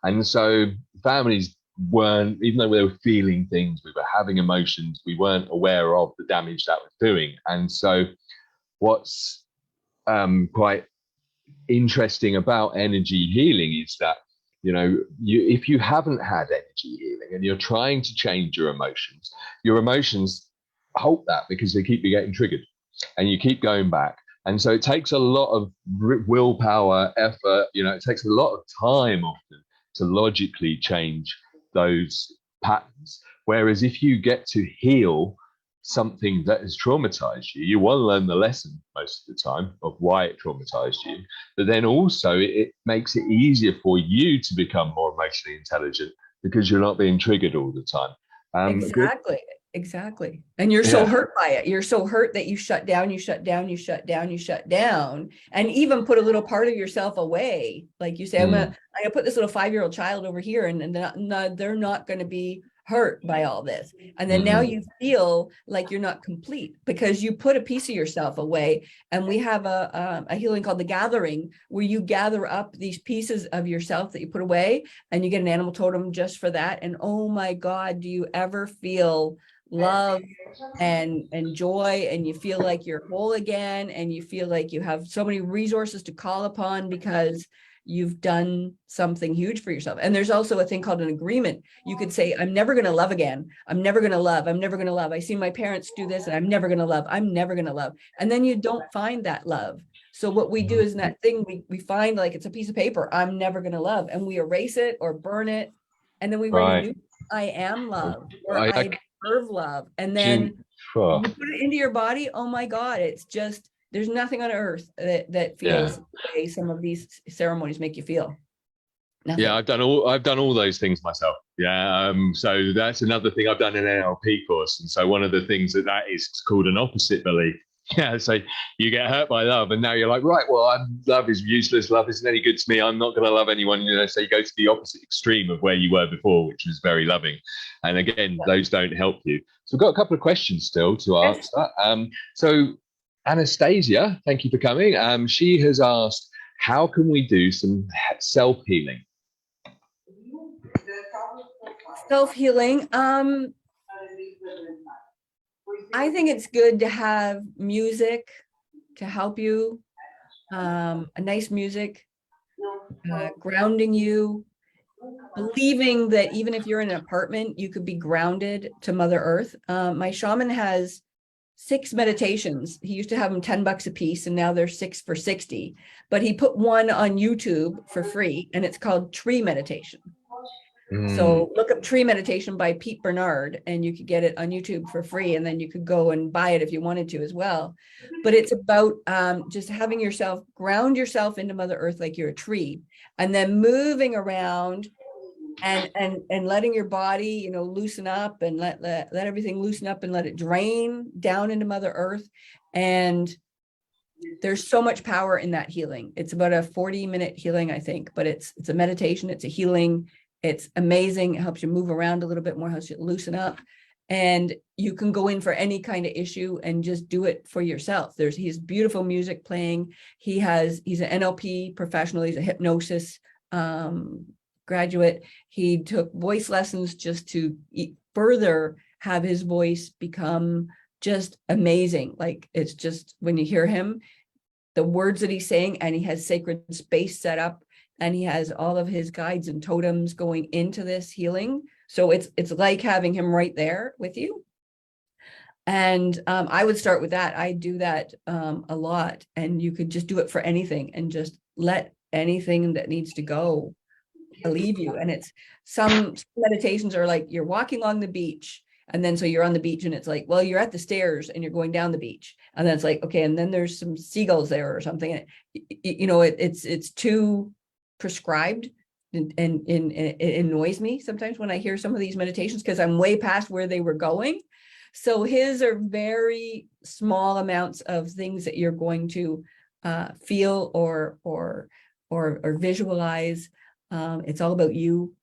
And so families weren't, even though we were feeling things, we were having emotions, we weren't aware of the damage that was doing. And so what's quite interesting about energy healing is that, if you haven't had energy healing and you're trying to change your emotions halt that, because they keep you getting triggered and you keep going back. And so it takes a lot of willpower, effort, it takes a lot of time often to logically change those patterns. Whereas if you get to heal something that has traumatized you, you want to learn the lesson most of the time of why it traumatized you, but then also it makes it easier for you to become more emotionally intelligent, because you're not being triggered all the time. Exactly. And you're so hurt by it. You're so hurt that you shut down, and even put a little part of yourself away. Like you say, I'm gonna put this little 5-year-old child over here, and they're not going to be hurt by all this. And then now you feel like you're not complete because you put a piece of yourself away. And we have a healing called the gathering, where you gather up these pieces of yourself that you put away, and you get an animal totem just for that. And oh my God, do you ever feel love and joy, and you feel like you're whole again, and you feel like you have so many resources to call upon because you've done something huge for yourself. And there's also a thing called an agreement. You could say, I'm never going to love again. I'm never going to love. I'm never going to love. I see my parents do this, and I'm never going to love. I'm never going to love. And then you don't find that love. So what we do is in that thing, we find, like, it's a piece of paper, I'm never going to love, and we erase it or burn it. And then we write a new, I am love, or I deserve love. And then you put it into your body. Oh my God, it's just, there's nothing on earth that feels the way some of these ceremonies make you feel. Nothing. Yeah, I've done all those things myself. Yeah, so that's another thing I've done in an NLP course. And so one of the things that is called an opposite belief. Yeah, so you get hurt by love, and now you're like, right, well, love is useless. Love isn't any good to me. I'm not going to love anyone. So you go to the opposite extreme of where you were before, which was very loving. And again, those don't help you. So we've got a couple of questions still to answer. So Anastasia, thank you for coming. She has asked, how can we do some self-healing? Self-healing. I think it's good to have music to help you, a nice music, grounding you, believing that even if you're in an apartment, you could be grounded to Mother Earth. My shaman has 6 meditations. He used to have them $10 a piece, and now they're 6 for $60. But he put one on YouTube for free, and it's called Tree Meditation. So look up Tree Meditation by Pete Bernard, and you could get it on YouTube for free, and then you could go and buy it if you wanted to as well. But it's about just having yourself ground yourself into Mother Earth like you're a tree, and then moving around and letting your body, loosen up, and let everything loosen up and let it drain down into Mother Earth. And there's so much power in that healing. It's about a 40-minute healing, I think, but it's a meditation, it's a healing. It's amazing. It helps you move around a little bit more, helps you loosen up. And you can go in for any kind of issue and just do it for yourself. He has beautiful music playing. He's an NLP professional. He's a hypnosis graduate. He took voice lessons just to further have his voice become just amazing. Like, it's just, when you hear him, the words that he's saying, and he has sacred space set up, and he has all of his guides and totems going into this healing. So it's like having him right there with you. And I would start with that. I do that a lot, and you could just do it for anything and just let anything that needs to go leave you. And it's some meditations are like you're walking along the beach, and then so you're on the beach, and it's like, well, you're at the stairs and you're going down the beach, and then it's like, okay, and then there's some seagulls there or something. And it's too prescribed, and it annoys me sometimes when I hear some of these meditations, because I'm way past where they were going. So his are very small amounts of things that you're going to feel or visualize. It's all about you.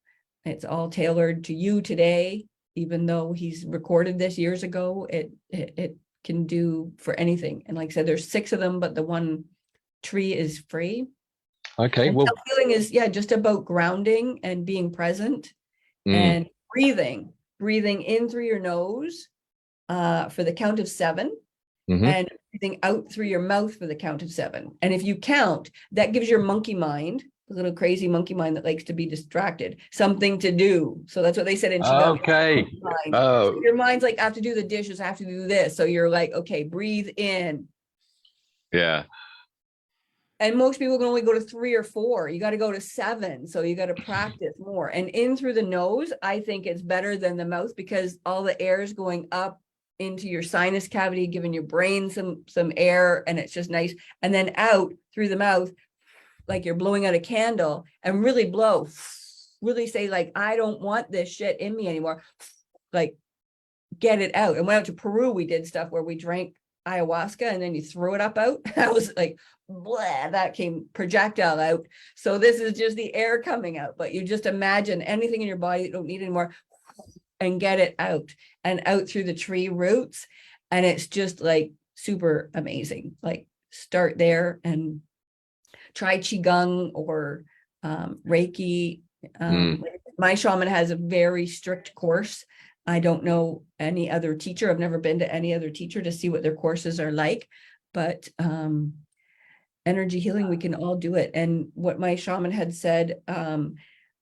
It's all tailored to you today. Even though he's recorded this years ago, it can do for anything. And like I said, there's 6 of them, but the one Tree is free. Okay. And well, self-healing is just about grounding and being present and breathing in through your nose for the count of 7, and breathing out through your mouth for the count of 7. And if you count, that gives your monkey mind, the little crazy monkey mind that likes to be distracted, something to do. So that's what they said in Qigong. Okay. So your mind's like, I have to do the dishes, I have to do this. So you're like, okay, breathe in. Yeah. And most people can only go to 3 or 4. You got to go to 7. So you got to practice more. And in through the nose, I think it's better than the mouth, because all the air is going up into your sinus cavity, giving your brain some air, and it's just nice. And then out through the mouth, like you're blowing out a candle, and really blow, really say, like, I don't want this shit in me anymore. Like, get it out. And went out to Peru, we did stuff where we drank ayahuasca and then you threw it up out. I was like, blah, that came projectile out. So this is just the air coming out, but you just imagine anything in your body you don't need anymore, and get it out, and out through the tree roots. And it's just like super amazing. Like, start there and try Qigong or Reiki. My shaman has a very strict course. I don't know any other teacher. I've never been to any other teacher to see what their courses are like, but energy healing, we can all do it. And what my shaman had said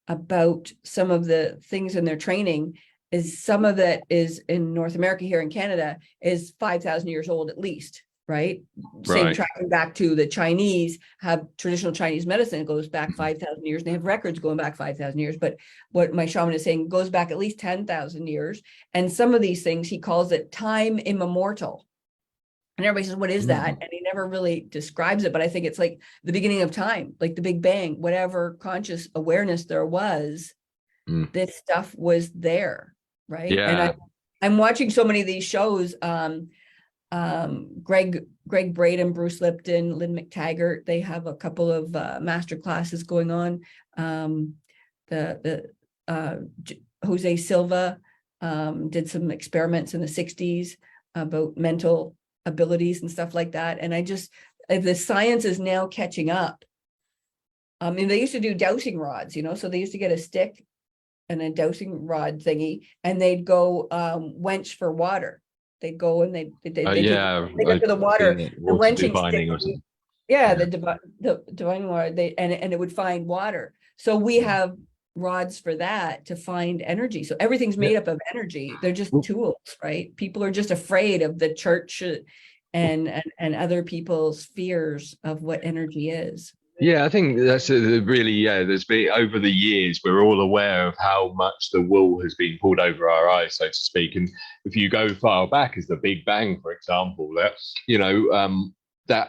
about some of the things in their training is some of that is in North America, here in Canada, is 5,000 years old at least. Right. Same tracking back to the Chinese have traditional Chinese medicine. It goes back 5,000 years. And they have records going back 5,000 years. But what my shaman is saying goes back at least 10,000 years. And some of these things, he calls it time immemorial. And everybody says, what is that? And he never really describes it. But I think it's like the beginning of time, like the Big Bang, whatever conscious awareness there was, this stuff was there. Right. Yeah. And I'm watching so many of these shows. Greg Braden, Bruce Lipton, Lynn McTaggart, they have a couple of master classes going on. 𝐿𝐨𝐯𝐝 did some experiments in the 60s about mental abilities and stuff like that. And the science is now catching up. And they used to do dowsing rods, so they used to get a stick and a dowsing rod thingy, and they'd go wench for water. They'd go and they get to the water, the wenching stick. Or something. Yeah, the divining water, and it would find water. So we have rods for that to find energy. So everything's made up of energy. They're just tools, right? People are just afraid of the church and other people's fears of what energy is. Yeah, I think that's really, there's been, over the years, we're all aware of how much the wool has been pulled over our eyes, so to speak. And if you go far back as the Big Bang, for example, that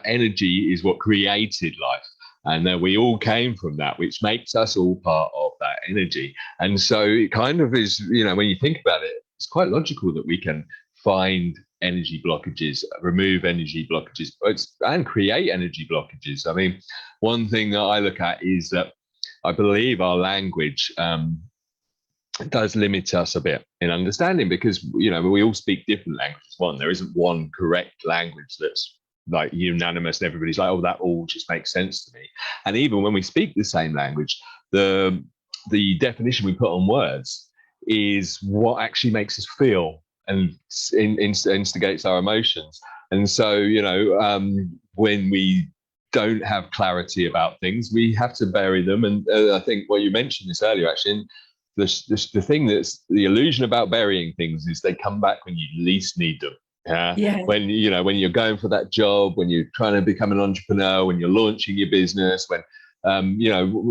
energy is what created life. And then we all came from that, which makes us all part of that energy. And so it kind of is, when you think about it, it's quite logical that we can find energy blockages, remove energy blockages, and create energy blockages. I mean, one thing that I look at is that I believe our language does limit us a bit in understanding, because we all speak different languages. There isn't one correct language that's like unanimous and everybody's like, oh, that all just makes sense to me. And even when we speak the same language, the definition we put on words is what actually makes us feel and instigates our emotions. And so, when we don't have clarity about things, we have to bury them. And I think, you mentioned this earlier, actually, the thing that's the illusion about burying things is they come back when you least need them. Yeah. When you're going for that job, when you're trying to become an entrepreneur, when you're launching your business, when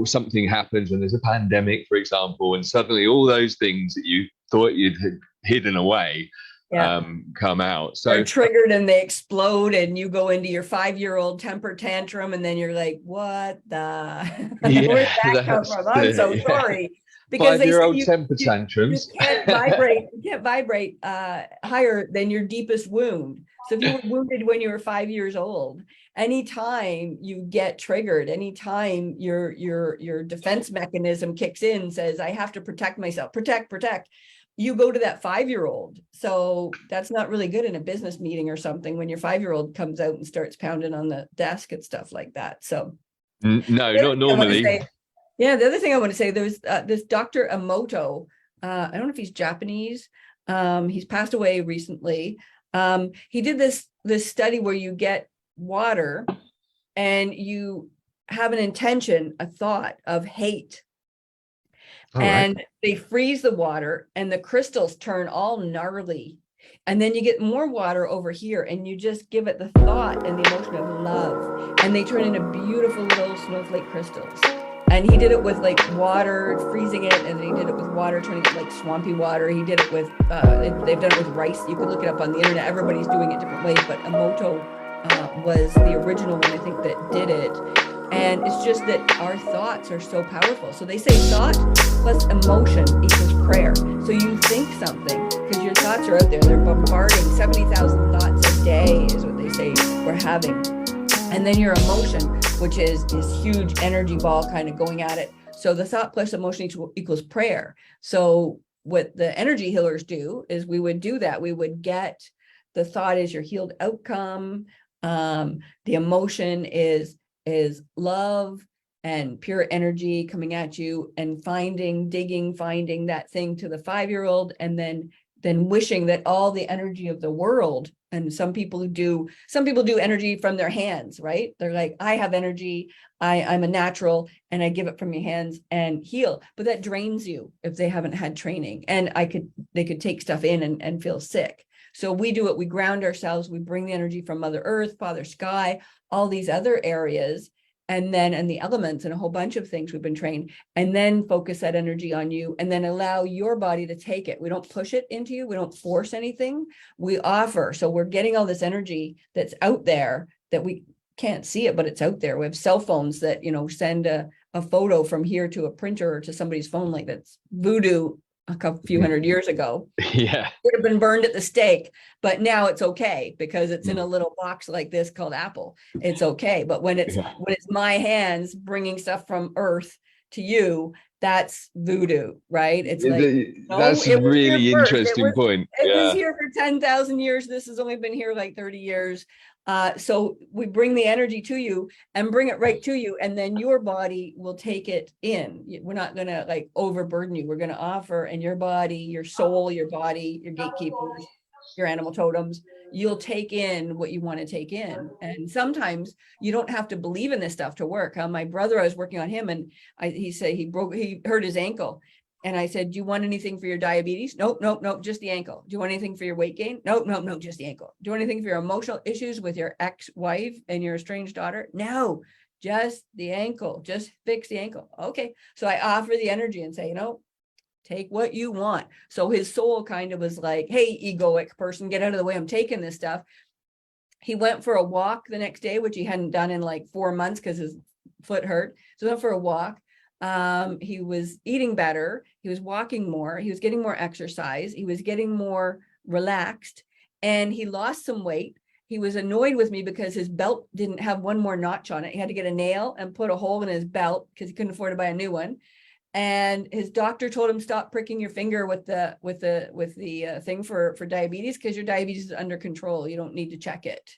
something happens, when there's a pandemic, for example, and suddenly all those things that you thought you'd hidden away come out. So they're triggered and they explode, and you go into your 5-year-old temper tantrum, and then you're like, what the where'd that come from? I'm so sorry. Because 5-year-old temper tantrums. You can't vibrate higher than your deepest wound. So if you were wounded when you were 5 years old, anytime you get triggered, anytime your defense mechanism kicks in, says, I have to protect myself, protect, you go to that 5-year-old. So that's not really good in a business meeting or something when your 5-year-old comes out and starts pounding on the desk and stuff like that. So no, not normally. The other thing I want to say, there's this Dr. Emoto. I don't know if he's Japanese. He's passed away recently. He did this study where you get water and you have an intention, a thought of hate. And they freeze the water and the crystals turn all gnarly. And then you get more water over here and you just give it the thought and the emotion of love. And they turn into beautiful little snowflake crystals. And he did it with like water, freezing it, and then he did it with water, turning it like swampy water. He did it with, they've done it with rice. You could look it up on the internet. Everybody's doing it different ways, but Emoto was the original one, I think, that did it. And it's just that our thoughts are so powerful. So they say thought plus emotion equals prayer. So you think something, because your thoughts are out there. They're bombarding 70,000 thoughts a day is what they say we're having. And then your emotion, which is this huge energy ball kind of going at it. So the thought plus emotion equals prayer. So what the energy healers do is we would do that. We would get the thought is your healed outcome. The emotion is love and pure energy coming at you, and finding that thing to the 5-year-old, and then wishing that all the energy of the world. And some people do energy from their hands, right? They're like, I have energy, I'm a natural, and I give it from your hands and heal. But that drains you if they haven't had training. And they could take stuff in and feel sick. So we do it, we ground ourselves, we bring the energy from Mother Earth, Father Sky, all these other areas, and the elements and a whole bunch of things we've been trained, and then focus that energy on you, and then allow your body to take it. We don't push it into you. We don't force anything. We offer. So we're getting all this energy that's out there that we can't see it, but it's out there. We have cell phones that, send a photo from here to a printer or to somebody's phone, like that's voodoo few hundred years ago. Yeah. Would have been burned at the stake, but now it's okay because it's in a little box like this called Apple. It's okay. But when it's my hands bringing stuff from Earth to you, that's voodoo, right? It's like, that's a really interesting point. It was here for 10,000 years. This has only been here like 30 years. So we bring the energy to you and bring it right to you, and then your body will take it in. We're not going to like overburden you. We're going to offer, and your body, your soul, your body, your gatekeepers, your animal totems, you'll take in what you want to take in. And sometimes you don't have to believe in this stuff to work. My brother, I was working on him, and he said he hurt his ankle. And I said, do you want anything for your diabetes? Nope, nope, nope, just the ankle. Do you want anything for your weight gain? Nope, nope, nope, just the ankle. Do you want anything for your emotional issues with your ex-wife and your estranged daughter? No, just the ankle, just fix the ankle. Okay, so I offer the energy and say, take what you want. So his soul kind of was like, hey, egoic person, get out of the way, I'm taking this stuff. He went for a walk the next day, which he hadn't done in like 4 months because his foot hurt. So he went for a walk. He was eating better. He was walking more. He was getting more exercise. He was getting more relaxed, and he lost some weight. He was annoyed with me because his belt didn't have one more notch on it. He had to get a nail and put a hole in his belt because he couldn't afford to buy a new one. And his doctor told him, stop pricking your finger with the thing for diabetes, because your diabetes is under control. You don't need to check it.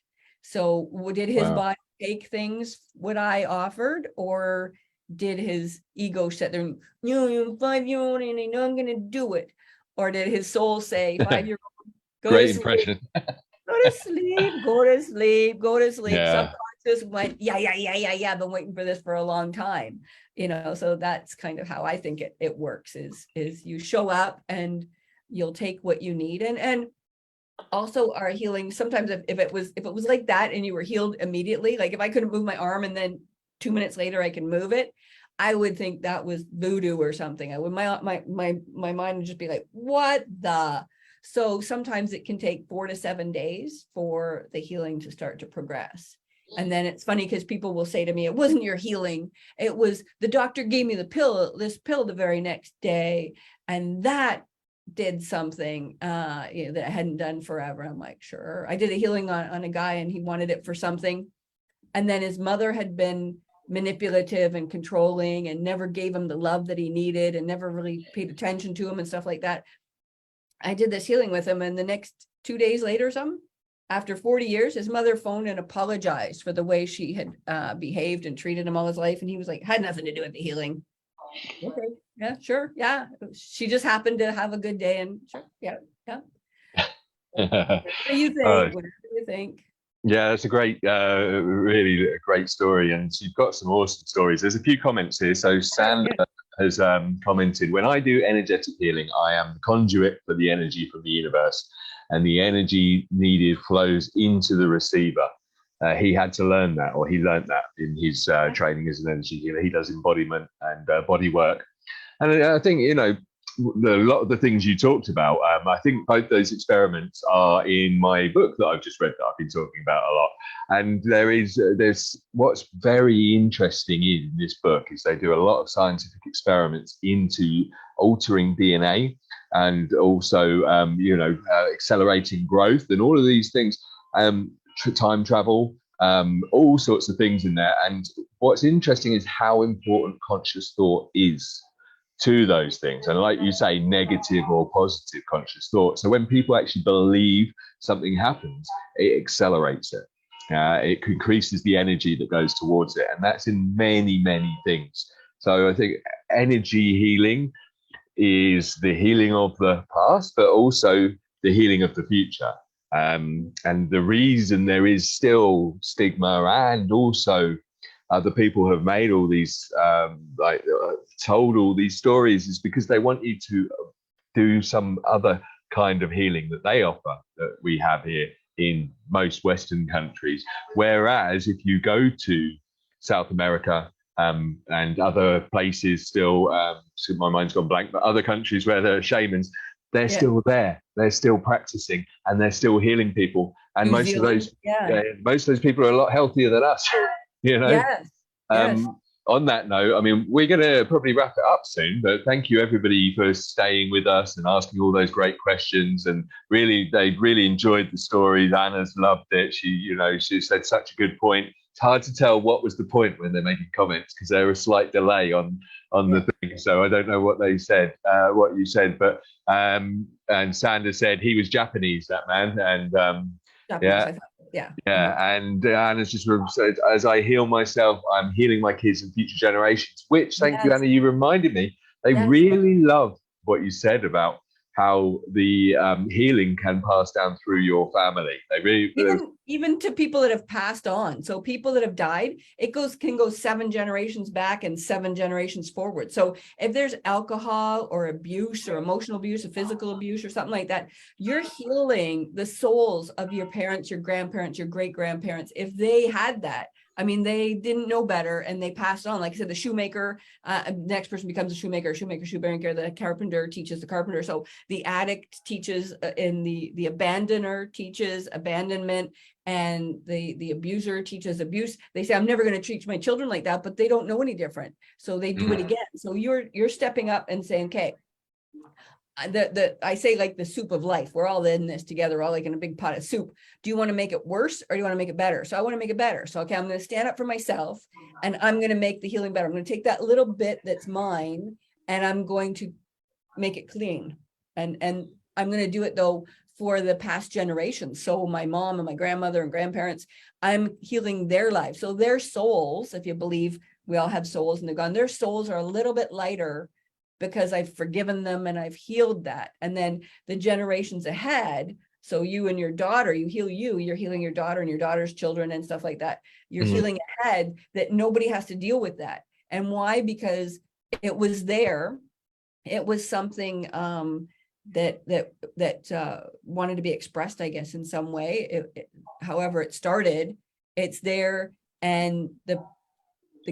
So did his body take things what I offered, or did his ego sit there and, you're 5-year-old and I know I'm going to do it? Or did his soul say, 5-year-old, go Great to sleep, impression. go to sleep, go to sleep, go to sleep. Yeah. Subconscious went, yeah. I've been waiting for this for a long time. So that's kind of how I think it works is you show up and you'll take what you need. And also our healing, sometimes if it was like that and you were healed immediately, like if I couldn't move my arm and then 2 minutes later I can move it, I would think that was voodoo or something. I would my mind would just be like, what the? So sometimes it can take 4 to 7 days for the healing to start to progress. And then it's funny because people will say to me, it wasn't your healing, it was the doctor gave me this pill the very next day, and that did something that I hadn't done forever. I'm like, sure. I did a healing on a guy and he wanted it for something, and then his mother had been manipulative and controlling and never gave him the love that he needed and never really paid attention to him and stuff like that. I did this healing with him, and the next 2 days later, after 40 years, his mother phoned and apologized for the way she had behaved and treated him all his life. And he was like, had nothing to do with the healing. Okay, yeah, sure, yeah. She just happened to have a good day, and sure, yeah. What do you think? What do you think? Yeah, that's a great, really a great story. And you've got some awesome stories. There's a few comments here. So Sandra has commented, when I do energetic healing, I am the conduit for the energy from the universe, and the energy needed flows into the receiver. He had to learn that, or he learned that in his training as an energy healer. He does embodiment and body work. And I think, a lot of the things you talked about, I think both those experiments are in my book that I've just read, that I've been talking about a lot. And there's what's very interesting in this book is they do a lot of scientific experiments into altering DNA and also, accelerating growth and all of these things, time travel, all sorts of things in there. And what's interesting is how important conscious thought is to those things. And like you say, negative or positive conscious thought. So when people actually believe something happens, it accelerates it. It increases the energy that goes towards it. And that's in many, many things. So I think energy healing is the healing of the past, but also the healing of the future. And the reason there is still stigma, and also the people have made all these, told all these stories, is because they want you to do some other kind of healing that they offer, that we have here in most Western countries. Whereas if you go to South America and other places still, so my mind's gone blank, but other countries where there are shamans, they're still there, they're still practicing, and they're still healing people. And most of those people are a lot healthier than us. Yes. on that note, I mean, we're going to probably wrap it up soon, but thank you everybody for staying with us and asking all those great questions. And really, they really enjoyed the stories. Anna's loved it. She said such a good point. It's hard to tell what was the point when they're making comments because there was a slight delay on the thing. So I don't know what they said, what you said, but and Sanders said he was Japanese, that man, and Japanese, yeah, and Anna's just said, as I heal myself, I'm healing my kids and future generations. Which, thank you, Anna, you reminded me. They really love what you said about how the healing can pass down through your family. They really even to people that have passed on. So people that have died, can go 7 generations back and 7 generations forward. So if there's alcohol or abuse or emotional abuse or physical abuse or something like that, you're healing the souls of your parents, your grandparents, your great grandparents. If they had that, I mean, they didn't know better and they passed on. Like I said, the shoemaker, next person becomes a shoemaker, shoemaker, the carpenter teaches the carpenter. So the addict teaches, and the abandoner teaches abandonment, and the abuser teaches abuse. They say, I'm never going to treat my children like that, but they don't know any different. So they do it again. So you're stepping up and saying, okay, I say like the soup of life. We're all in this together, all like in a big pot of soup. Do you want to make it worse or do you want to make it better? So I want to make it better. So, okay, I'm going to stand up for myself and I'm going to make the healing better. I'm going to take that little bit that's mine and I'm going to make it clean. And I'm going to do it though for the past generations. So my mom and my grandmother and grandparents, I'm healing their lives. So their souls, if you believe we all have souls and they're gone, their souls are a little bit lighter because I've forgiven them and I've healed that. And then the generations ahead, so you and your daughter, you're healing your daughter and your daughter's children and stuff like that. You're healing ahead that nobody has to deal with that. And why? Because it was there. It was something that wanted to be expressed, I guess, in some way. However it started, it's there. And the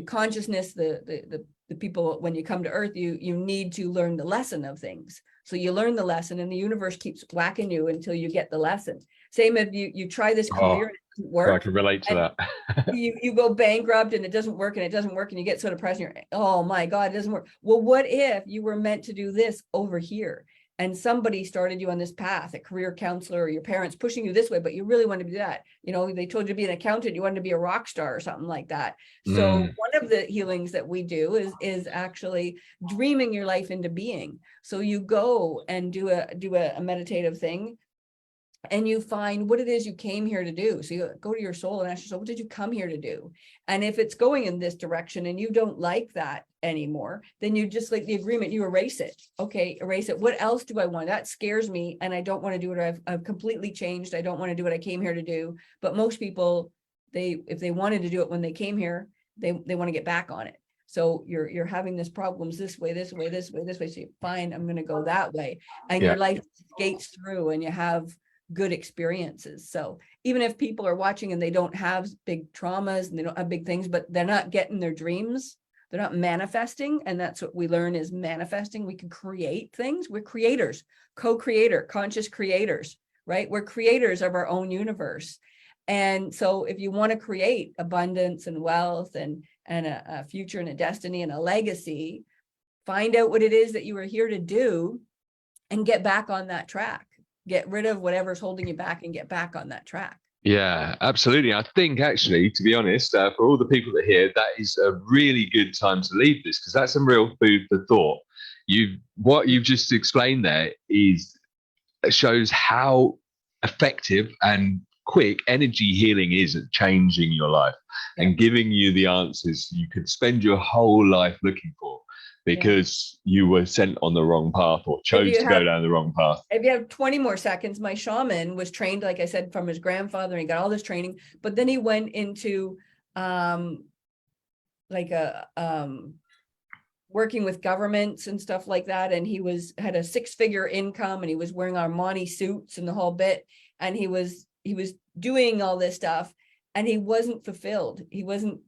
consciousness, the people, when you come to earth, you need to learn the lesson of things. So you learn the lesson and the universe keeps whacking you until you get the lesson. Same if you try this career and it doesn't work. I can relate to that. you go bankrupt and it doesn't work and you get so depressed and you're, oh my God, it doesn't work. Well, what if you were meant to do this over here? And somebody started you on this path, a career counselor or your parents pushing you this way, but you really want to do that. You know, they told you to be an accountant, you wanted to be a rock star or something like that. So one of the healings that we do is actually dreaming your life into being. So you go and do a meditative thing and you find what it is you came here to do. So you go to your soul and ask yourself, what did you come here to do? And if it's going in this direction and you don't like that anymore, then you just, like the agreement, you erase it. Okay, erase it. What else do I want? That scares me and I don't want to do it. I've completely changed. I don't want to do what I came here to do. But most people, if they wanted to do it when they came here, they want to get back on it. So you're having this problems this way. So you fine, I'm going to go that way. And your life skates through and you have good experiences. So even if people are watching and they don't have big traumas and they don't have big things, but they're not getting their dreams, they're not manifesting. And that's what we learn is manifesting. We can create things. We're creators, co-creator, conscious creators, right? We're creators of our own universe. And so if you want to create abundance and wealth and a future and a destiny and a legacy, find out what it is that you are here to do and get back on that track. Get rid of whatever's holding you back and get back on that track. Yeah, absolutely. I think actually, to be honest, for all the people that hear, that is a really good time to leave this because that's some real food for thought. What you've just explained there shows how effective and quick energy healing is at changing your life and giving you the answers you could spend your whole life looking for. Because you were sent on the wrong path or chose to go down the wrong path. If you have 20 more seconds, my shaman was trained, like I said, from his grandfather, and he got all this training, but then he went into working with governments and stuff like that. And he had a 6-figure income and he was wearing Armani suits and the whole bit. And he was doing all this stuff and he wasn't fulfilled. He wasn't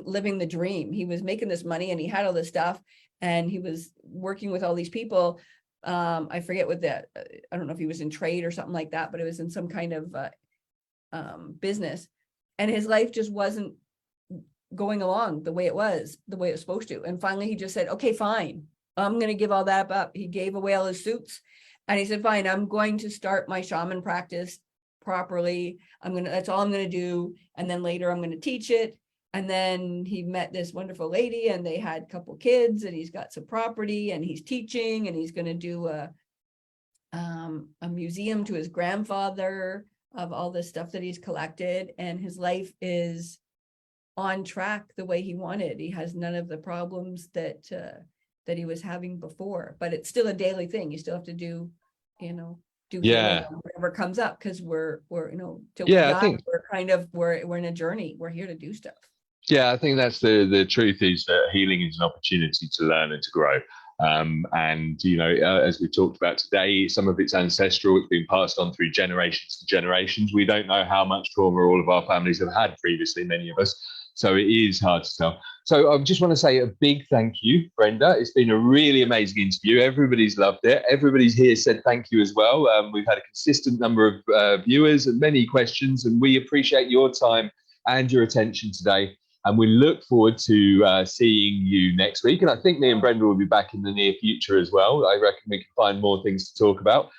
living the dream. He was making this money and he had all this stuff. And he was working with all these people. I forget what I don't know if he was in trade or something like that, but it was in some kind of business. And his life just wasn't going along the way it was supposed to. And finally, he just said, okay, fine, I'm going to give all that up. He gave away all his suits and he said, fine, I'm going to start my shaman practice properly. That's all I'm going to do. And then later I'm going to teach it. And then he met this wonderful lady and they had a couple kids and he's got some property and he's teaching and he's going to do a museum to his grandfather of all the stuff that he's collected. And his life is on track the way he wanted. He has none of the problems that he was having before, but it's still a daily thing. You still have to do whatever comes up, because we're till we die, we're in a journey. We're here to do stuff. Yeah, I think that's the truth, is that healing is an opportunity to learn and to grow. And as we talked about today, some of it's ancestral. It's been passed on through generations to generations. We don't know how much trauma all of our families have had previously, many of us. So it is hard to tell. So I just want to say a big thank you, Brenda. It's been a really amazing interview. Everybody's loved it. Everybody's here said thank you as well. We've had a consistent number of viewers and many questions, and we appreciate your time and your attention today. And we look forward to seeing you next week. And I think me and Brenda will be back in the near future as well. I reckon we can find more things to talk about.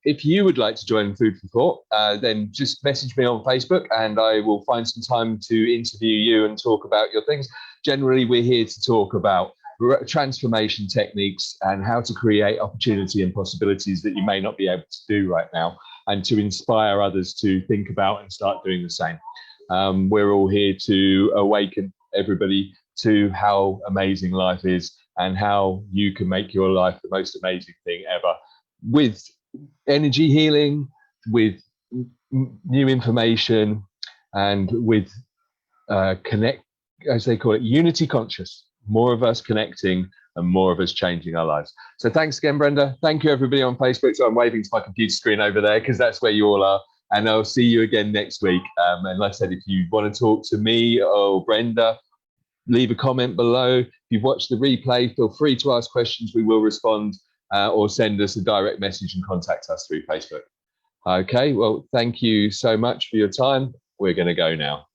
If you would like to join Food for Thought, then just message me on Facebook and I will find some time to interview you and talk about your things. Generally, we're here to talk about transformation techniques and how to create opportunity and possibilities that you may not be able to do right now, and to inspire others to think about and start doing the same. We're all here to awaken everybody to how amazing life is and how you can make your life the most amazing thing ever, with energy healing, with new information, and with as they call it, unity conscious. More of us connecting and more of us changing our lives. So thanks again, Brenda. Thank you, everybody on Facebook. So I'm waving to my computer screen over there because that's where you all are. And I'll see you again next week. And like I said, if you want to talk to me or Brenda, leave a comment below. If you've watched the replay, feel free to ask questions. We will respond, or send us a direct message and contact us through Facebook. Okay, well, thank you so much for your time. We're going to go now.